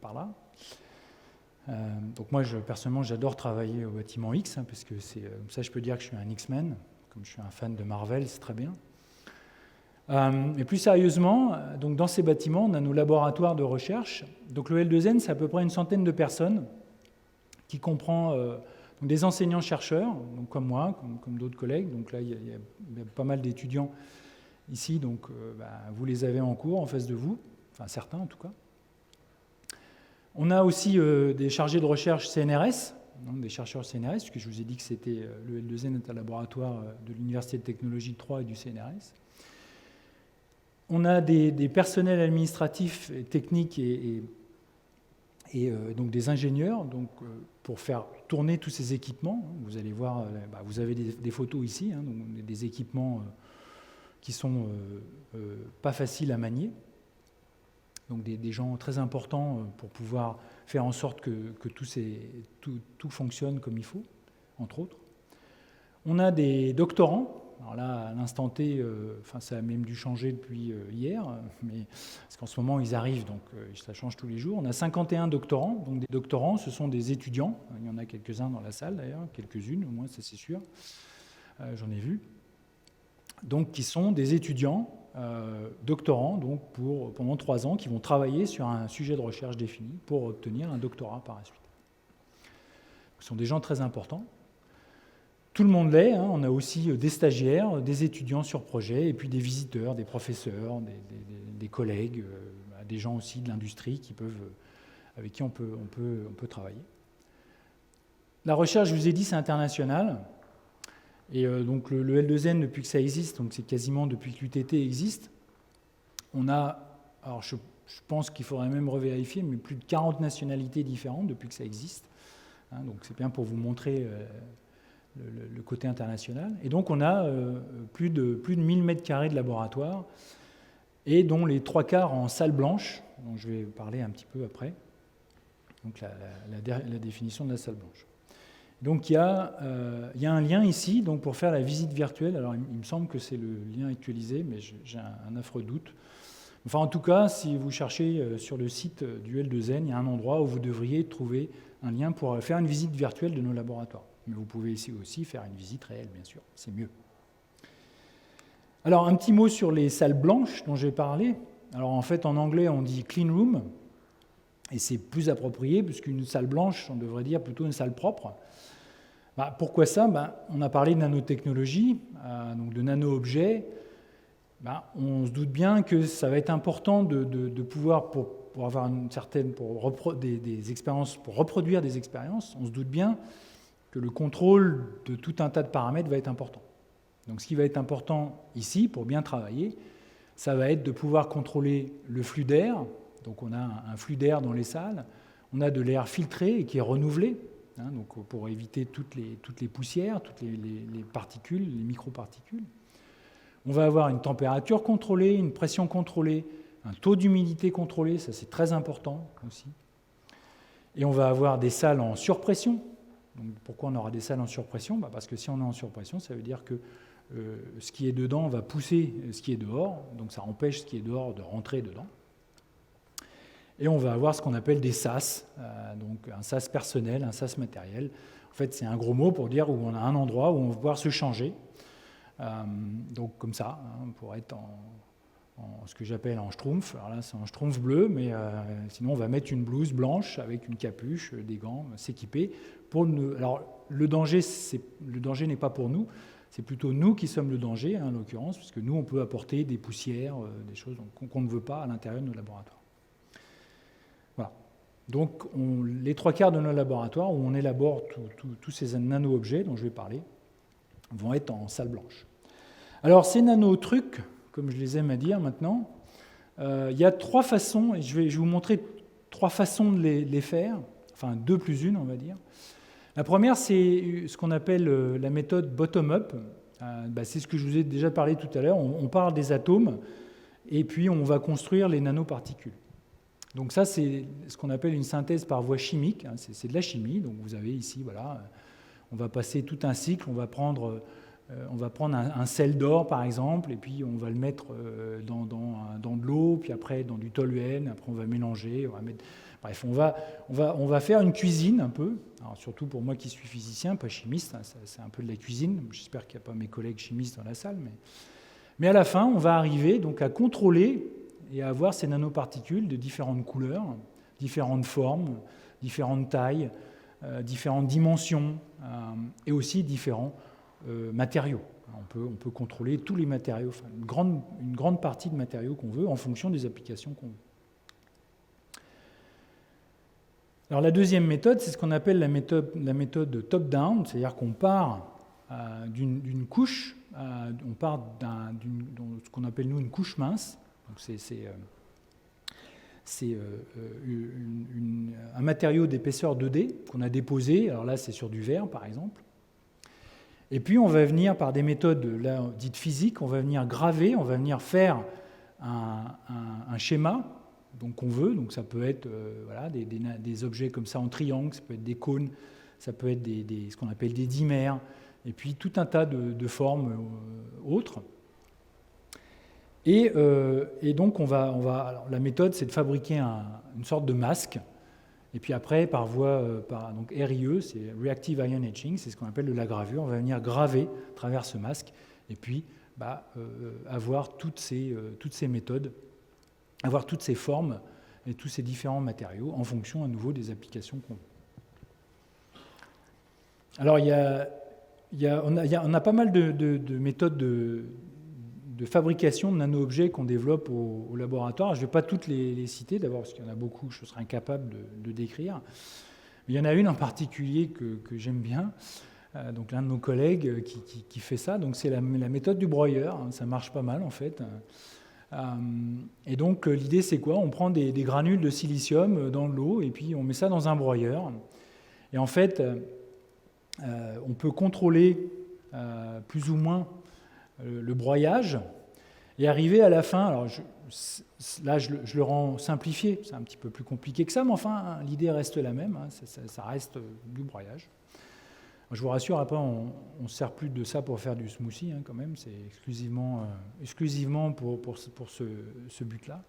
par là. Donc moi personnellement j'adore travailler au bâtiment X, parce que ça je peux dire que je suis un X-Men, comme je suis un fan de Marvel, c'est très bien. Et plus sérieusement, donc dans ces bâtiments, on a nos laboratoires de recherche. Donc le L2N, c'est à peu près une centaine de personnes qui comprend des enseignants-chercheurs, donc comme moi, comme d'autres collègues. Donc là, il y a pas mal d'étudiants ici, donc vous les avez en cours en face de vous, enfin certains en tout cas. On a aussi des chargés de recherche CNRS, donc des chercheurs CNRS, puisque je vous ai dit que c'était le L2N est un laboratoire de l'Université de Technologie de Troyes et du CNRS. On a des personnels administratifs, et techniques et donc des ingénieurs pour faire tourner tous ces équipements. Vous allez voir, vous avez des photos ici, donc des équipements qui sont pas faciles à manier. Donc des gens très importants pour pouvoir faire en sorte que tout fonctionne comme il faut, entre autres. On a des doctorants. Alors là, à l'instant T, ça a même dû changer depuis hier, mais parce qu'en ce moment, ils arrivent, donc ça change tous les jours. On a 51 doctorants. Donc des doctorants, ce sont des étudiants. Il y en a quelques-uns dans la salle, d'ailleurs, quelques-unes, au moins, ça c'est sûr. J'en ai vu. Donc, qui sont des étudiants doctorants, donc pendant 3 ans, qui vont travailler sur un sujet de recherche défini pour obtenir un doctorat par la suite. Ce sont des gens très importants. Tout le monde l'est, hein. On a aussi des stagiaires, des étudiants sur projet, et puis des visiteurs, des professeurs, des collègues, des gens aussi de l'industrie avec qui on peut travailler. La recherche, je vous ai dit, c'est international. Et donc le L2N, depuis que ça existe, donc c'est quasiment depuis que l'UTT existe, on a, alors je pense qu'il faudrait même revérifier, mais plus de 40 nationalités différentes depuis que ça existe. Hein, donc c'est bien pour vous montrer le côté international. Et donc on a plus de 1000 m² de laboratoire, et dont les 3/4 en salle blanche, dont je vais parler un petit peu après. Donc la définition de la salle blanche. Donc il y a un lien ici donc pour faire la visite virtuelle. Alors il me semble que c'est le lien actualisé, mais j'ai un affreux doute. Enfin en tout cas, si vous cherchez sur le site du L2N, il y a un endroit où vous devriez trouver un lien pour faire une visite virtuelle de nos laboratoires. Mais vous pouvez ici aussi faire une visite réelle, bien sûr, c'est mieux. Alors un petit mot sur les salles blanches dont j'ai parlé. Alors en fait en anglais on dit clean room, et c'est plus approprié puisqu'une salle blanche, on devrait dire plutôt une salle propre. Pourquoi ça ? On a parlé de nanotechnologie, donc de nano-objets. On se doute bien que ça va être important de pouvoir, pour avoir des expériences, pour reproduire des expériences, on se doute bien que le contrôle de tout un tas de paramètres va être important. Donc ce qui va être important ici, pour bien travailler, ça va être de pouvoir contrôler le flux d'air. Donc on a un flux d'air dans les salles, on a de l'air filtré et qui est renouvelé, hein, donc pour éviter toutes les poussières, toutes les particules, les microparticules. On va avoir une température contrôlée, une pression contrôlée, un taux d'humidité contrôlé, ça c'est très important aussi. Et on va avoir des salles en surpression. Donc pourquoi on aura des salles en surpression ? Parce que si on est en surpression, ça veut dire que ce qui est dedans va pousser ce qui est dehors, donc ça empêche ce qui est dehors de rentrer dedans. Et on va avoir ce qu'on appelle des SAS, donc un SAS personnel, un SAS matériel. En fait, c'est un gros mot pour dire où on a un endroit où on va pouvoir se changer. Donc comme ça, hein, pour être en ce que j'appelle en schtroumpf. Alors là, c'est en schtroumpf bleu, mais sinon on va mettre une blouse blanche avec une capuche, des gants, s'équiper. Alors le danger n'est pas pour nous, c'est plutôt nous qui sommes le danger, hein, en l'occurrence, parce que nous, on peut apporter des poussières, des choses qu'on ne veut pas à l'intérieur de nos laboratoires. Voilà. Donc les 3/4 de nos laboratoires, où on élabore tous ces nano-objets dont je vais parler, vont être en salle blanche. Alors ces nano-trucs, comme je les aime à dire maintenant, il y a 3 façons, et je vais vous montrer 3 façons de les faire, enfin 2 plus 1, on va dire. La première, c'est ce qu'on appelle la méthode bottom-up. C'est ce que je vous ai déjà parlé tout à l'heure. On part des atomes, et puis on va construire les nanoparticules. Donc ça, c'est ce qu'on appelle une synthèse par voie chimique. Hein, c'est de la chimie. Donc vous avez ici, voilà, on va passer tout un cycle. On va prendre un sel d'or, par exemple, et puis on va le mettre dans de l'eau, puis après dans du toluène. Après, on va mélanger. Bref, on va faire une cuisine un peu. Alors, surtout pour moi qui suis physicien, pas chimiste, hein, c'est un peu de la cuisine. J'espère qu'il n'y a pas mes collègues chimistes dans la salle. Mais à la fin, on va arriver donc à contrôler et à avoir ces nanoparticules de différentes couleurs, différentes formes, différentes tailles, différentes dimensions et aussi différents matériaux. On peut contrôler tous les matériaux, enfin, une grande partie de matériaux qu'on veut en fonction des applications qu'on veut. Alors la deuxième méthode, c'est ce qu'on appelle la méthode top-down, c'est-à-dire qu'on part d'une couche, on part de ce qu'on appelle nous une couche mince. Donc c'est un matériau d'épaisseur 2D qu'on a déposé, alors là c'est sur du verre par exemple. Et puis on va venir par des méthodes là, dites physiques, on va venir graver, on va venir faire un schéma donc qu'on veut. Donc ça peut être voilà, des objets comme ça en triangle, ça peut être des cônes, ça peut être ce qu'on appelle des dimères, et puis tout un tas de formes autres. Et donc alors, la méthode, c'est de fabriquer une sorte de masque. Et puis après, par donc RIE, c'est Reactive Ion Etching, c'est ce qu'on appelle de la gravure. On va venir graver à travers ce masque, et puis avoir toutes ces méthodes, avoir toutes ces formes et tous ces différents matériaux en fonction à nouveau des applications qu'on veut. Alors il y a on a pas mal de méthodes de fabrication de nano-objets qu'on développe au laboratoire. Je ne vais pas toutes les citer, d'abord parce qu'il y en a beaucoup, je serais incapable de décrire. Mais il y en a une en particulier que j'aime bien, donc l'un de nos collègues qui fait ça. Donc c'est la méthode du broyeur, ça marche pas mal en fait. Et donc l'idée c'est quoi? On prend des granules de silicium dans l'eau et puis on met ça dans un broyeur. Et en fait, on peut contrôler plus ou moins le broyage et arriver à la fin. Alors là, je le rends simplifié, c'est un petit peu plus compliqué que ça, mais enfin, l'idée reste la même, hein, ça reste du broyage. Je vous rassure, après, on ne se sert plus de ça pour faire du smoothie, hein, quand même, c'est exclusivement pour ce but-là.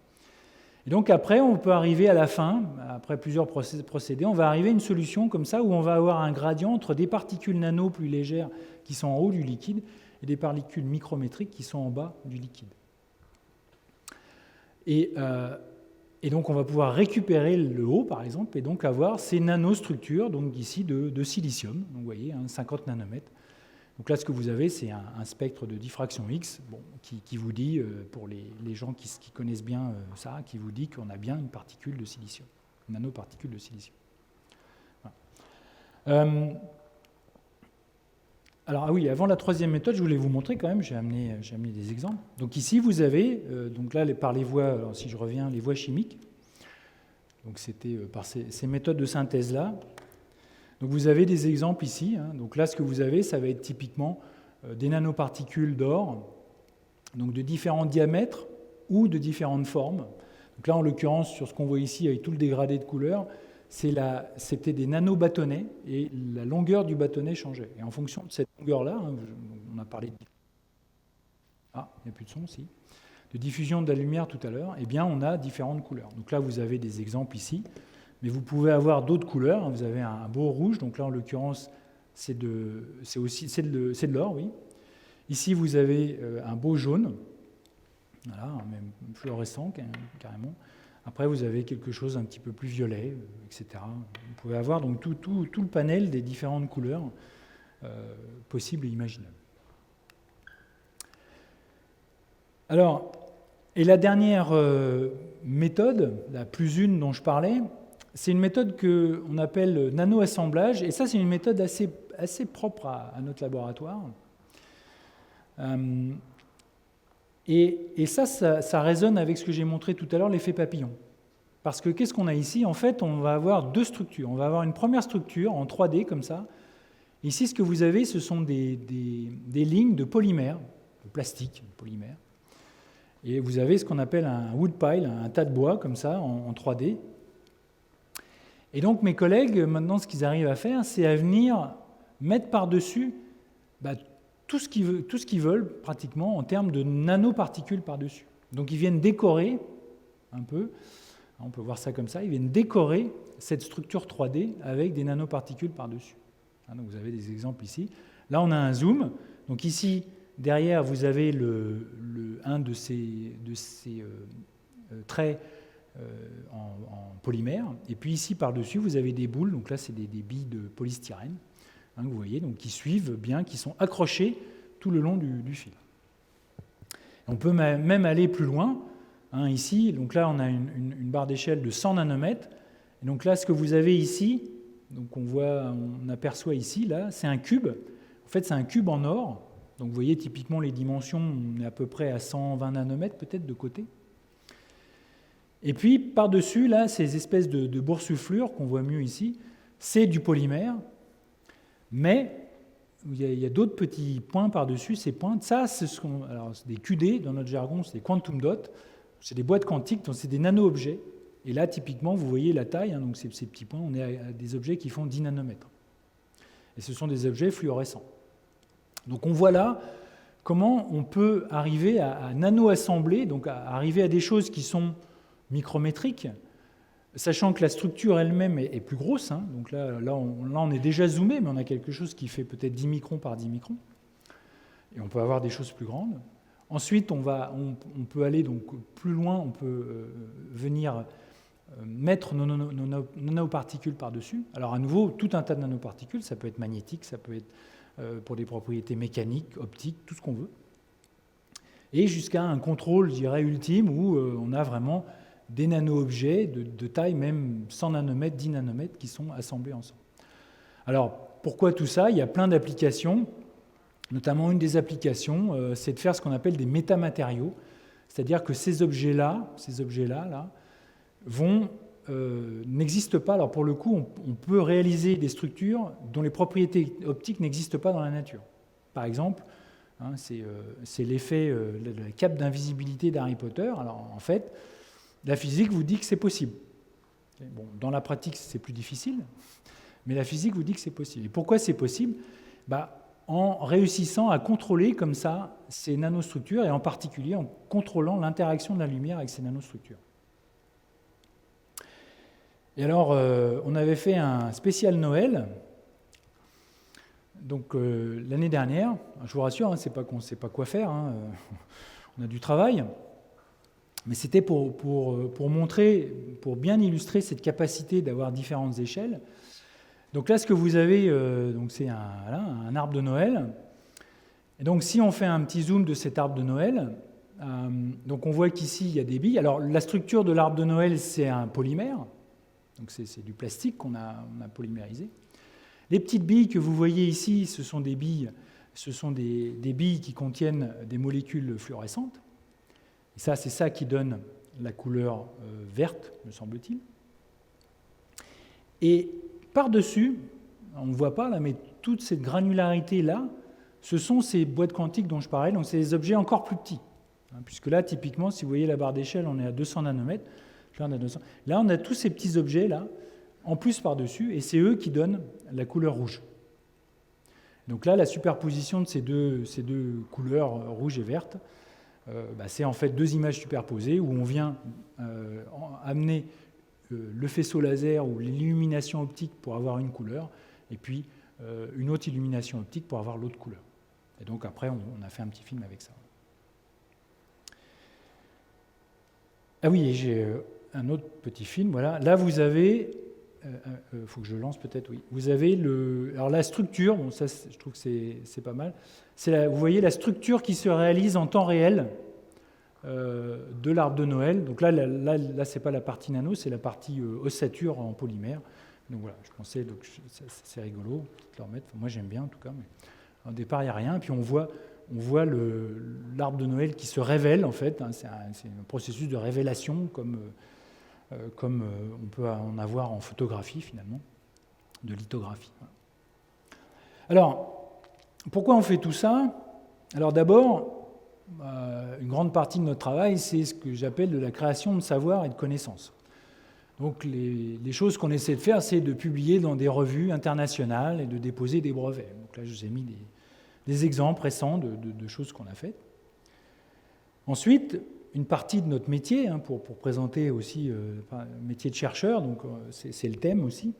Et donc après, on peut arriver à la fin, après plusieurs procédés, on va arriver à une solution comme ça, où on va avoir un gradient entre des particules nano plus légères qui sont en haut du liquide et des particules micrométriques qui sont en bas du liquide. Et donc on va pouvoir récupérer le haut, par exemple, et donc avoir ces nanostructures, donc ici de silicium, donc vous voyez, 50 nanomètres. Donc là, ce que vous avez, c'est un spectre de diffraction X, qui vous dit, pour les gens qui connaissent bien ça, qui vous dit qu'on a bien une particule de silicium, une nanoparticule de silicium. Voilà. Alors, ah oui, avant la troisième méthode, je voulais vous montrer quand même, j'ai amené des exemples. Donc ici, vous avez, donc là, par les voies, alors si je reviens, les voies chimiques, donc c'était par ces méthodes de synthèse-là. Donc vous avez des exemples ici. Hein. Donc là, ce que vous avez, ça va être typiquement des nanoparticules d'or, donc de différents diamètres ou de différentes formes. Donc là, en l'occurrence, sur ce qu'on voit ici avec tout le dégradé de couleur, c'était des nanobâtonnets et la longueur du bâtonnet changeait. Et en fonction de cette longueur-là, hein, on a parlé de... Ah, il n'y a plus de son, si. De diffusion de la lumière tout à l'heure, eh bien, on a différentes couleurs. Donc là, vous avez des exemples ici. Mais vous pouvez avoir d'autres couleurs. Vous avez un beau rouge, donc là en l'occurrence c'est de l'or, oui. Ici vous avez un beau jaune, voilà, même fluorescent carrément. Après vous avez quelque chose un petit peu plus violet, etc. Vous pouvez avoir donc tout le panel des différentes couleurs possibles et imaginables. Alors, et la dernière méthode, la plus une dont je parlais, c'est une méthode qu'on appelle nano-assemblage, et ça c'est une méthode assez propre à notre laboratoire. Et ça résonne avec ce que j'ai montré tout à l'heure, l'effet papillon. Parce que qu'est-ce qu'on a ici? En fait, on va avoir deux structures. On va avoir une première structure en 3D comme ça. Ici, ce que vous avez, ce sont des lignes de polymère, de plastique, de polymère. Et vous avez ce qu'on appelle un wood pile, un tas de bois comme ça en 3D. Et donc mes collègues, maintenant, ce qu'ils arrivent à faire, c'est à venir mettre par-dessus tout ce qu'ils veulent, pratiquement, en termes de nanoparticules par-dessus. Donc ils viennent décorer, un peu, on peut voir ça comme ça, ils viennent décorer cette structure 3D avec des nanoparticules par-dessus. Donc vous avez des exemples ici. Là, on a un zoom. Donc ici, derrière, vous avez un de ces traits en polymère, et puis ici par-dessus vous avez des boules, donc là c'est des billes de polystyrène, hein, vous voyez, donc qui suivent bien, qui sont accrochées tout le long du fil. On peut même aller plus loin, hein, ici, donc là on a une barre d'échelle de 100 nanomètres, et donc là ce que vous avez ici, donc on aperçoit ici, là, c'est un cube, en fait c'est un cube en or, donc vous voyez typiquement les dimensions, on est à peu près à 120 nanomètres peut-être de côté. Et puis, par-dessus, là, ces espèces de boursouflures qu'on voit mieux ici, c'est du polymère, mais il y a d'autres petits points par-dessus, ces pointes. Ça, c'est des QD, dans notre jargon, c'est des quantum dots, c'est des boîtes quantiques, donc c'est des nano-objets. Et là, typiquement, vous voyez la taille, hein, donc ces petits points, on est à des objets qui font 10 nanomètres. Et ce sont des objets fluorescents. Donc on voit là comment on peut arriver à nano-assembler, donc à arriver à des choses qui sont micrométrique, sachant que la structure elle-même est plus grosse. Hein, donc là, on est déjà zoomé, mais on a quelque chose qui fait peut-être 10 microns par 10 microns. Et on peut avoir des choses plus grandes. Ensuite, on peut aller donc plus loin, on peut venir mettre nos nanoparticules par-dessus. Alors à nouveau, tout un tas de nanoparticules, ça peut être magnétique, ça peut être pour des propriétés mécaniques, optiques, tout ce qu'on veut. Et jusqu'à un contrôle, je dirais, ultime, où on a vraiment des nano-objets de taille même 100 nanomètres, 10 nanomètres, qui sont assemblés ensemble. Alors, pourquoi tout ça? Il y a plein d'applications, notamment une des applications, c'est de faire ce qu'on appelle des métamatériaux, c'est-à-dire que ces objets-là, n'existent pas. Alors pour le coup, on peut réaliser des structures dont les propriétés optiques n'existent pas dans la nature. Par exemple, c'est l'effet de la cape d'invisibilité d'Harry Potter. Alors en fait, la physique vous dit que c'est possible. Bon, dans la pratique, c'est plus difficile, mais la physique vous dit que c'est possible. Et pourquoi c'est possible? En réussissant à contrôler comme ça ces nanostructures, et en particulier en contrôlant l'interaction de la lumière avec ces nanostructures. Et alors, on avait fait un spécial Noël, donc l'année dernière. Je vous rassure, c'est pas qu'on ne sait pas quoi faire, on a du travail, mais c'était pour montrer, pour bien illustrer cette capacité d'avoir différentes échelles. Donc là, ce que vous avez, c'est un arbre de Noël. Et donc, si on fait un petit zoom de cet arbre de Noël, donc on voit qu'ici, il y a des billes. Alors, la structure de l'arbre de Noël, c'est un polymère. Donc, c'est du plastique qu'on a polymérisé. Les petites billes que vous voyez ici, ce sont des billes qui contiennent des molécules fluorescentes. Et ça, c'est ça qui donne la couleur verte, me semble-t-il. Et par-dessus, on ne voit pas là, mais toute cette granularité-là, ce sont ces boîtes quantiques dont je parlais, donc c'est des objets encore plus petits. Puisque là, typiquement, si vous voyez la barre d'échelle, on est à 200 nanomètres. Là, on a tous ces petits objets-là, en plus par-dessus, et c'est eux qui donnent la couleur rouge. Donc là, la superposition de ces deux couleurs, rouge et verte, c'est en fait deux images superposées où on vient amener le faisceau laser ou l'illumination optique pour avoir une couleur, et puis une autre illumination optique pour avoir l'autre couleur. Et donc après, on a fait un petit film avec ça. Ah oui, et j'ai un autre petit film, voilà. Là, vous avez, faut que je le lance peut-être, oui. Vous avez alors la structure, bon, ça, je trouve que c'est pas mal. Vous voyez la structure qui se réalise en temps réel de l'arbre de Noël. Donc là c'est pas la partie nano, c'est la partie ossature en polymère. Donc voilà, je pensais, donc c'est rigolo, peut-être le remettre. Enfin, moi j'aime bien en tout cas, mais au départ il n'y a rien. Puis on voit l'arbre de Noël qui se révèle en fait. C'est un processus de révélation comme on peut en avoir en photographie finalement, de lithographie. Alors, pourquoi on fait tout ça? Alors d'abord, une grande partie de notre travail, c'est ce que j'appelle de la création de savoir et de connaissances. Donc les choses qu'on essaie de faire, c'est de publier dans des revues internationales et de déposer des brevets. Donc là, je vous ai mis des exemples récents de choses qu'on a faites. Ensuite, une partie de notre métier, pour présenter aussi le métier de chercheur, donc c'est le thème aussi.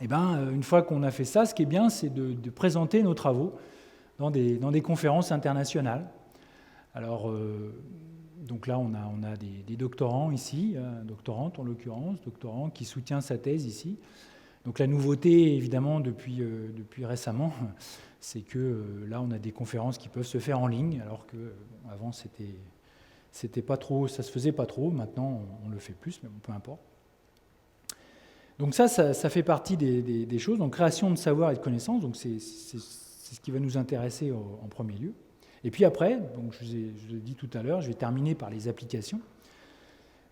Et une fois qu'on a fait ça, ce qui est bien, c'est de présenter nos travaux dans des conférences internationales. Alors, donc là, on a des doctorants ici, doctorante en l'occurrence, doctorant qui soutient sa thèse ici. Donc la nouveauté, évidemment, depuis récemment, c'est que là, on a des conférences qui peuvent se faire en ligne, alors qu'avant, c'était pas trop, ça se faisait pas trop. Maintenant, on le fait plus, mais bon, peu importe. Donc ça fait partie des choses. Donc création de savoir et de connaissances, donc c'est ce qui va nous intéresser en premier lieu. Et puis après, donc je l'ai dit tout à l'heure, je vais terminer par les applications.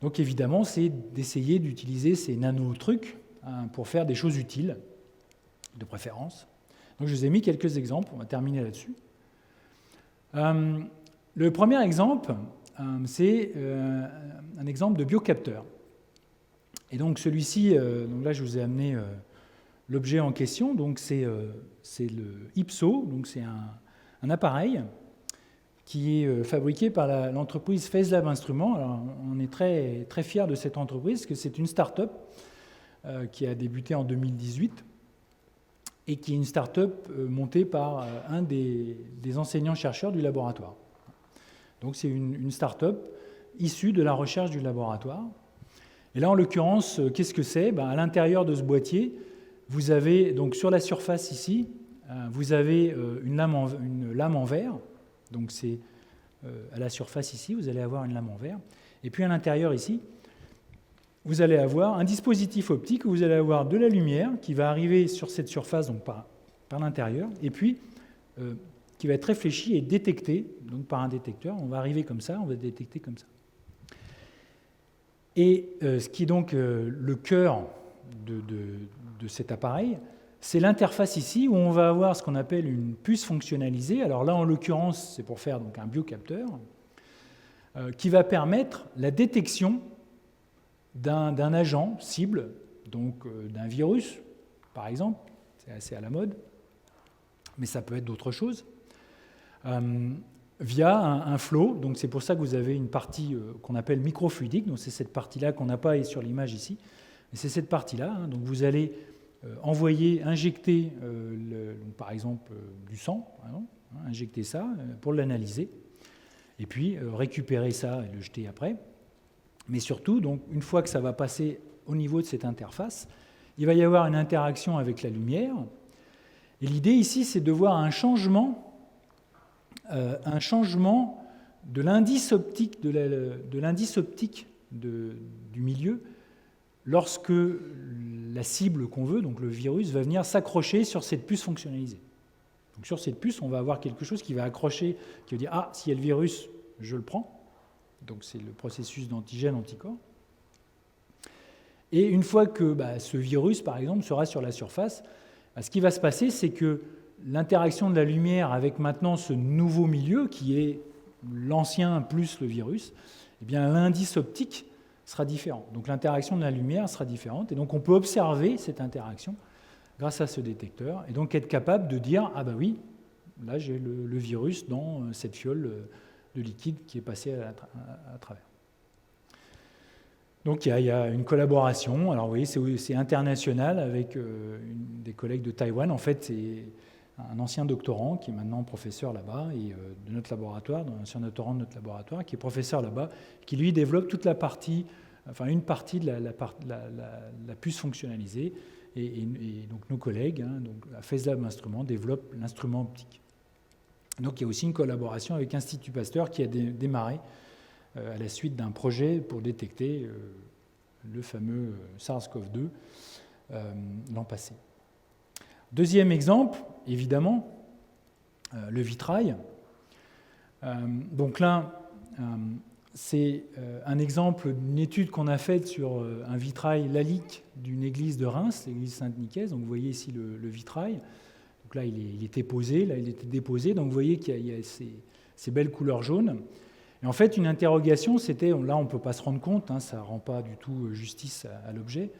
Donc évidemment, c'est d'essayer d'utiliser ces nano-trucs pour faire des choses utiles, de préférence. Donc je vous ai mis quelques exemples, on va terminer là-dessus. Le premier exemple, c'est un exemple de biocapteur. Et donc celui-ci, donc là je vous ai amené l'objet en question, donc c'est le IPSO, donc c'est un appareil qui est fabriqué par l'entreprise Phase Lab Instruments. Alors, on est très, très fiers de cette entreprise, parce que c'est une start-up qui a débuté en 2018 et qui est une start-up montée par un des enseignants-chercheurs du laboratoire. Donc c'est une start-up issue de la recherche du laboratoire. Et là, en l'occurrence, qu'est-ce que c'est ? À l'intérieur de ce boîtier, vous avez donc sur la surface ici vous avez une lame en verre, donc c'est à la surface ici, vous allez avoir une lame en verre, et puis à l'intérieur ici, vous allez avoir un dispositif optique où vous allez avoir de la lumière qui va arriver sur cette surface, donc par l'intérieur, et puis qui va être réfléchie et détectée donc par un détecteur. On va arriver comme ça, on va détecter comme ça. Et ce qui est donc le cœur de cet appareil, c'est l'interface ici où on va avoir ce qu'on appelle une puce fonctionnalisée. Alors là, en l'occurrence, c'est pour faire donc un biocapteur qui va permettre la détection d'un agent cible, donc d'un virus, par exemple, c'est assez à la mode, mais ça peut être d'autres choses, via un flow. Donc c'est pour ça que vous avez une partie qu'on appelle microfluidique, donc c'est cette partie-là qu'on n'a pas sur l'image ici, mais c'est cette partie-là. Donc vous allez injecter, par exemple, du sang, injecter ça pour l'analyser, et puis récupérer ça et le jeter après. Mais surtout, donc, une fois que ça va passer au niveau de cette interface, il va y avoir une interaction avec la lumière. Et l'idée ici, c'est de voir un changement de l'indice optique, du milieu lorsque la cible qu'on veut, donc le virus, va venir s'accrocher sur cette puce fonctionnalisée. Donc sur cette puce, on va avoir quelque chose qui va accrocher, qui va dire « Ah, s'il y a le virus, je le prends ». Donc c'est le processus d'antigène-anticorps. Et une fois que ce virus, par exemple, sera sur la surface, ce qui va se passer, c'est que l'interaction de la lumière avec maintenant ce nouveau milieu, qui est l'ancien plus le virus, eh bien, l'indice optique sera différent. Donc l'interaction de la lumière sera différente. Et donc on peut observer cette interaction grâce à ce détecteur, et donc être capable de dire « Ah ben oui, là j'ai le virus dans cette fiole de liquide qui est passé à travers. » Donc il y a une collaboration. Alors vous voyez, c'est international avec des collègues de Taïwan. En fait, c'est un ancien doctorant qui est maintenant professeur là-bas, et de notre laboratoire, un ancien doctorant de notre laboratoire, qui est professeur là-bas, qui lui développe toute la partie, enfin une partie de la puce fonctionnalisée. Et donc nos collègues, donc la FaceLab Instruments, développent l'instrument optique. Donc il y a aussi une collaboration avec Institut Pasteur qui a démarré à la suite d'un projet pour détecter le fameux SARS-CoV-2 l'an passé. Deuxième exemple, évidemment, le vitrail. Donc là, c'est un exemple d'une étude qu'on a faite sur un vitrail lalique d'une église de Reims, l'église Sainte-Nicaise. Donc vous voyez ici le vitrail. Donc là, il était posé, là, il était déposé. Donc vous voyez qu'il y a ces belles couleurs jaunes. Et en fait, une interrogation, c'était, là, on ne peut pas se rendre compte, ça ne rend pas du tout justice à l'objet,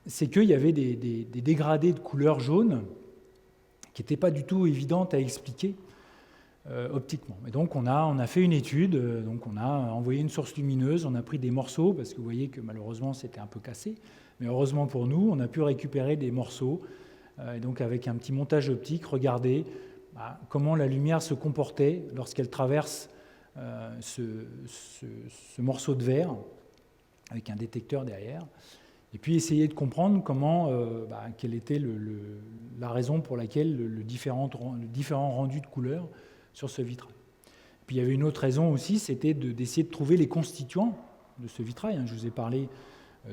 c'est qu'il y avait des dégradés de couleurs jaunes qui n'étaient pas du tout évidentes à expliquer optiquement. Et donc on a fait une étude, donc on a envoyé une source lumineuse, on a pris des morceaux, parce que vous voyez que malheureusement c'était un peu cassé, mais heureusement pour nous, on a pu récupérer des morceaux, et donc avec un petit montage optique, regarder comment la lumière se comportait lorsqu'elle traverse ce morceau de verre, avec un détecteur derrière, et puis essayer de comprendre quelle était la raison pour laquelle le différent rendu de couleurs sur ce vitrail. Puis il y avait une autre raison aussi, c'était d'essayer de trouver les constituants de ce vitrail. Je vous ai parlé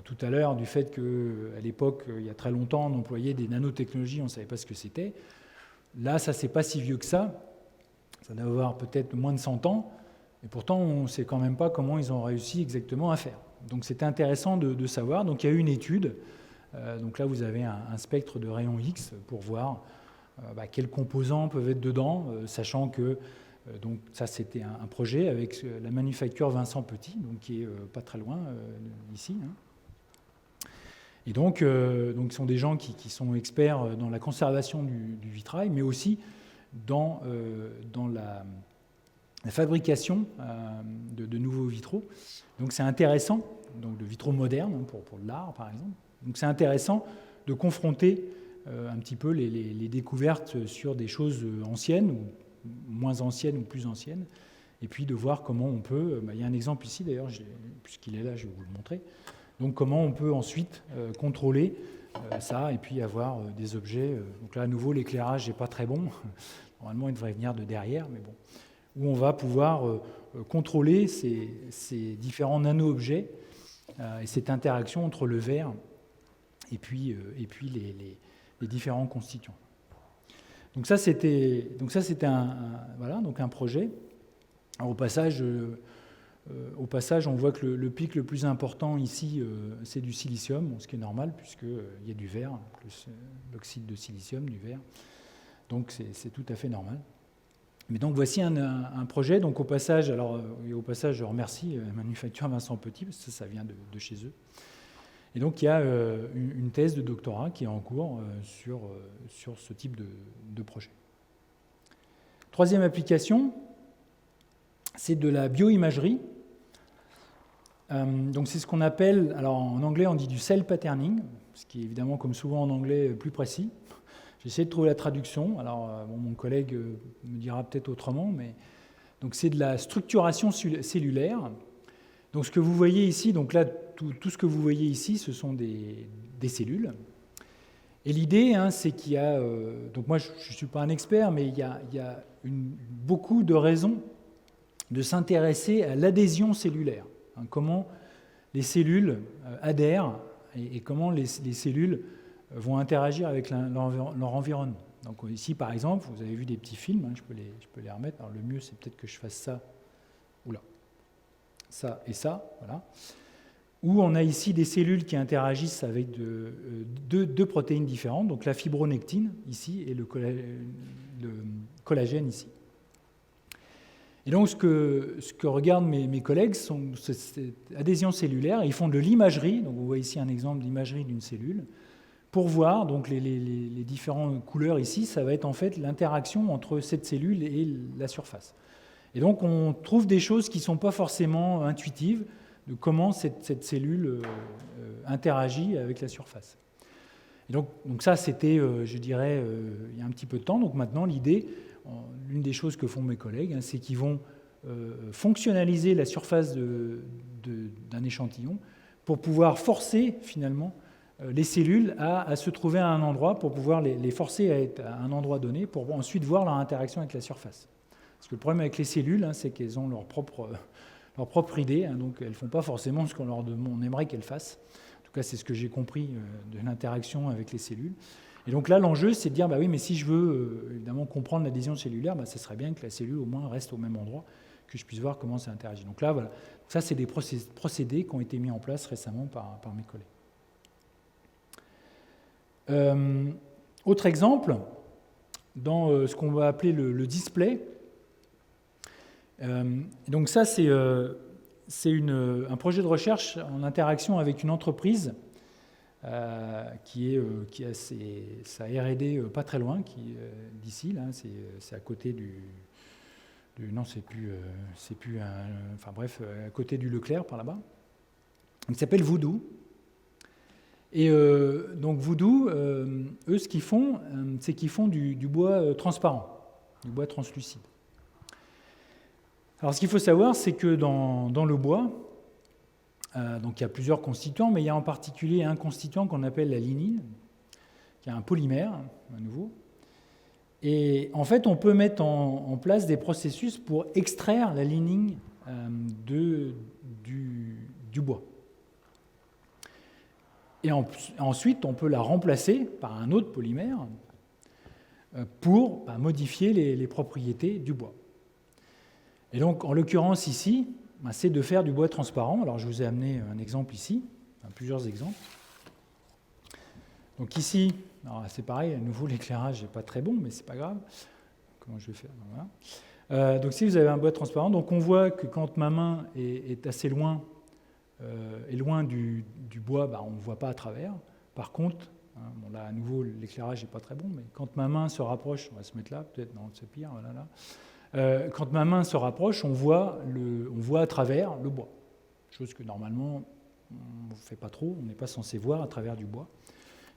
tout à l'heure du fait qu'à l'époque, il y a très longtemps, on employait des nanotechnologies, on ne savait pas ce que c'était. Là, ça, c'est pas si vieux que ça. Ça doit avoir peut-être moins de 100 ans, et pourtant, on ne sait quand même pas comment ils ont réussi exactement à faire. Donc c'était intéressant de savoir. Donc il y a eu une étude. Donc là, vous avez un spectre de rayons X pour voir quels composants peuvent être dedans, sachant que donc ça, c'était un projet avec la manufacture Vincent Petit, donc qui est pas très loin ici. Et donc, ce sont des gens qui sont experts dans la conservation du vitrail, mais aussi dans la fabrication de nouveaux vitraux. Donc c'est intéressant, donc de vitraux modernes pour l'art par exemple. Donc c'est intéressant de confronter un petit peu les découvertes sur des choses anciennes ou moins anciennes ou plus anciennes, et puis de voir comment on peut, il y a un exemple ici d'ailleurs, puisqu'il est là, je vais vous le montrer, donc comment on peut ensuite contrôler ça, et puis avoir des objets. Donc là, à nouveau, l'éclairage n'est pas très bon. Normalement, il devrait venir de derrière, mais bon. Où on va pouvoir contrôler ces différents nano-objets et cette interaction entre le verre et puis les différents constituants. Donc ça, c'était un projet. Alors, au passage, on voit que le pic le plus important ici, c'est du silicium, ce qui est normal, puisqu'il y a du verre, plus l'oxyde de silicium, du verre. Donc c'est tout à fait normal. Mais donc voici un projet. Donc au passage, je remercie Manufacture Vincent Petit, parce que ça vient de chez eux. Et donc il y a une thèse de doctorat qui est en cours sur ce type de projet. Troisième application, c'est de la bioimagerie. Donc c'est ce qu'on appelle, alors en anglais on dit du cell patterning, ce qui est évidemment comme souvent en anglais plus précis. J'essaie de trouver la traduction, alors mon collègue me dira peut-être autrement, mais donc c'est de la structuration cellulaire. Donc ce que vous voyez ici, donc là tout ce que vous voyez ici, ce sont des cellules. Et l'idée, c'est qu'il y a, donc moi je ne suis pas un expert, mais il y a beaucoup de raisons de s'intéresser à l'adhésion cellulaire. Comment les cellules adhèrent et comment les cellules vont interagir avec leur environnement. Donc ici, par exemple, vous avez vu des petits films, je peux les remettre. Alors le mieux, c'est peut-être que je fasse ça, ça et ça, voilà. Où on a ici des cellules qui interagissent avec deux protéines différentes, donc la fibronectine ici et le collagène ici. Et donc, ce que regardent mes collègues, sont cette adhésion cellulaire. Ils font de l'imagerie. Donc, vous voyez ici un exemple d'imagerie d'une cellule. Pour voir, donc les différentes couleurs ici, ça va être en fait l'interaction entre cette cellule et la surface. Et donc, on trouve des choses qui ne sont pas forcément intuitives de comment cette cellule interagit avec la surface. Et donc ça, c'était, je dirais, il y a un petit peu de temps. Donc maintenant, l'une des choses que font mes collègues, c'est qu'ils vont fonctionnaliser la surface d'un échantillon pour pouvoir forcer finalement les cellules à se trouver à un endroit, pour pouvoir les forcer à être à un endroit donné, pour ensuite voir leur interaction avec la surface. Parce que le problème avec les cellules, c'est qu'elles ont leur propre idée, donc elles ne font pas forcément ce on aimerait qu'elles fassent. En tout cas, c'est ce que j'ai compris de l'interaction avec les cellules. Et donc là, l'enjeu, c'est de dire, oui, mais si je veux évidemment comprendre l'adhésion cellulaire, ce serait bien que la cellule au moins reste au même endroit, que je puisse voir comment ça interagit. Donc là, voilà, ça, c'est des procédés qui ont été mis en place récemment par mes collègues. Autre exemple, dans ce qu'on va appeler le display. Donc ça, c'est un projet de recherche en interaction avec une entreprise qui a sa R&D pas très loin d'ici, là, c'est à côté à côté du Leclerc par là-bas. Il s'appelle Voodoo. Et donc Voodoo, eux, ce qu'ils font, c'est qu'ils font du bois transparent, du bois translucide. Alors ce qu'il faut savoir, c'est que dans le bois, donc il y a plusieurs constituants, mais il y a en particulier un constituant qu'on appelle la lignine, qui est un polymère, à nouveau. Et en fait, on peut mettre en place des processus pour extraire la lignine du bois. Et ensuite, on peut la remplacer par un autre polymère pour modifier les propriétés du bois. Et donc, en l'occurrence ici, c'est de faire du bois transparent. Alors, je vous ai amené un exemple ici, plusieurs exemples. Donc ici, c'est pareil, à nouveau, l'éclairage n'est pas très bon, mais c'est pas grave. Comment je vais faire ? Voilà. Donc, si vous avez un bois transparent, donc on voit que quand ma main est assez loin, du bois, on ne voit pas à travers. Par contre, là, à nouveau, l'éclairage n'est pas très bon, mais quand ma main se rapproche, on va se mettre là, peut-être, non, c'est pire, voilà, là. Quand ma main se rapproche, on voit à travers le bois. Chose que normalement, on ne fait pas trop, on n'est pas censé voir à travers du bois.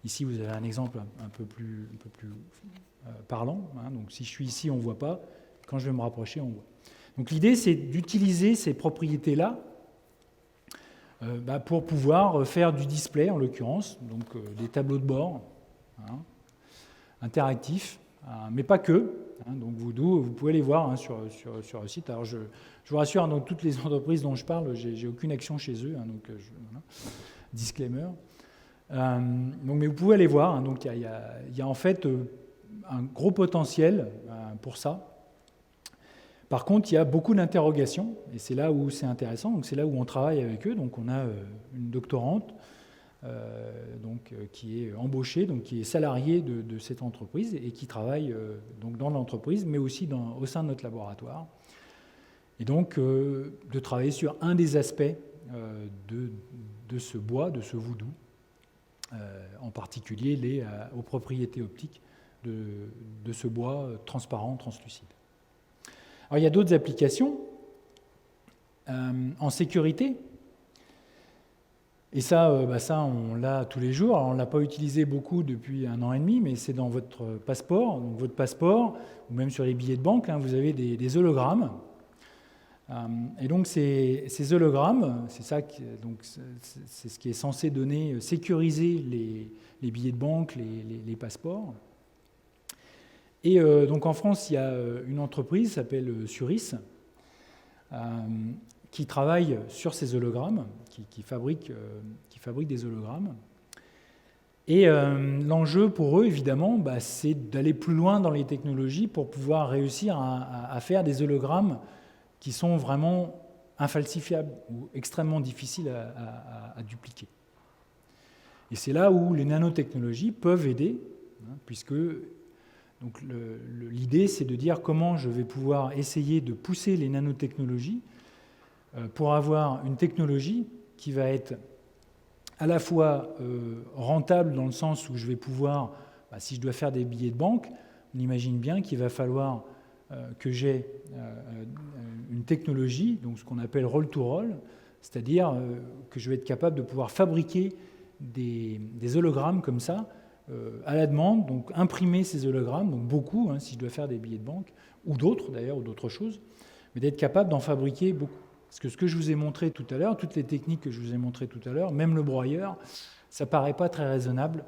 Ici, vous avez un exemple un peu plus parlant. Donc, si je suis ici, on ne voit pas. Quand je vais me rapprocher, on voit. Donc, l'idée, c'est d'utiliser ces propriétés-là pour pouvoir faire du display, en l'occurrence, donc des tableaux de bord interactifs, mais pas que. Donc Voodoo, vous pouvez les voir sur le site. Alors je vous rassure, dans toutes les entreprises dont je parle, j'ai aucune action chez eux, donc voilà. Disclaimer. Mais vous pouvez aller voir. Donc il y a en fait un gros potentiel pour ça. Par contre, il y a beaucoup d'interrogations, et c'est là où c'est intéressant. Donc c'est là où on travaille avec eux. Donc on a une doctorante qui est embauchée, donc qui est salariée de cette entreprise et qui travaille donc dans l'entreprise, mais aussi au sein de notre laboratoire. Et donc de travailler sur un des aspects de ce bois, de ce Voodoo, en particulier aux propriétés optiques de ce bois transparent, translucide. Alors, il y a d'autres applications en sécurité. Et ça, on l'a tous les jours. Alors, on ne l'a pas utilisé beaucoup depuis 1 an et demi, mais c'est dans votre passeport. Donc, votre passeport, ou même sur les billets de banque, vous avez des hologrammes. Et donc, ces hologrammes, c'est ce qui est censé sécuriser les billets de banque, les passeports. Et donc en France, il y a une entreprise qui s'appelle Suris, qui travaille sur ces hologrammes, qui fabrique des hologrammes. Et l'enjeu pour eux, évidemment, c'est d'aller plus loin dans les technologies pour pouvoir réussir à faire des hologrammes qui sont vraiment infalsifiables ou extrêmement difficiles à dupliquer. Et c'est là où les nanotechnologies peuvent aider, puisque donc l'idée, c'est de dire comment je vais pouvoir essayer de pousser les nanotechnologies pour avoir une technologie qui va être à la fois rentable dans le sens où je vais pouvoir, si je dois faire des billets de banque, on imagine bien qu'il va falloir que j'ai une technologie, donc ce qu'on appelle roll-to-roll, c'est-à-dire que je vais être capable de pouvoir fabriquer des hologrammes comme ça, à la demande, donc imprimer ces hologrammes, donc beaucoup, si je dois faire des billets de banque, ou d'autres d'ailleurs, ou d'autres choses, mais d'être capable d'en fabriquer beaucoup. Parce que ce que je vous ai montré tout à l'heure, toutes les techniques que je vous ai montrées tout à l'heure, même le broyeur, ça ne paraît pas très raisonnable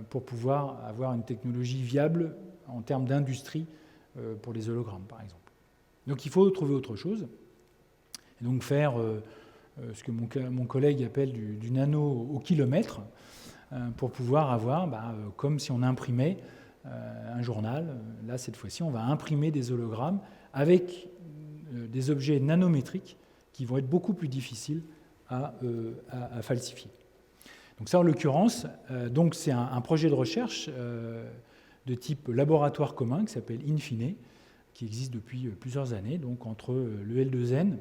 pour pouvoir avoir une technologie viable en termes d'industrie pour les hologrammes, par exemple. Donc il faut trouver autre chose, et donc faire ce que mon collègue appelle du nano au kilomètre, pour pouvoir avoir, comme si on imprimait un journal. Là, cette fois-ci, on va imprimer des hologrammes avec des objets nanométriques qui vont être beaucoup plus difficiles à falsifier. Donc ça, en l'occurrence, c'est un projet de recherche de type laboratoire commun qui s'appelle InFine, qui existe depuis plusieurs années, donc entre le L2N,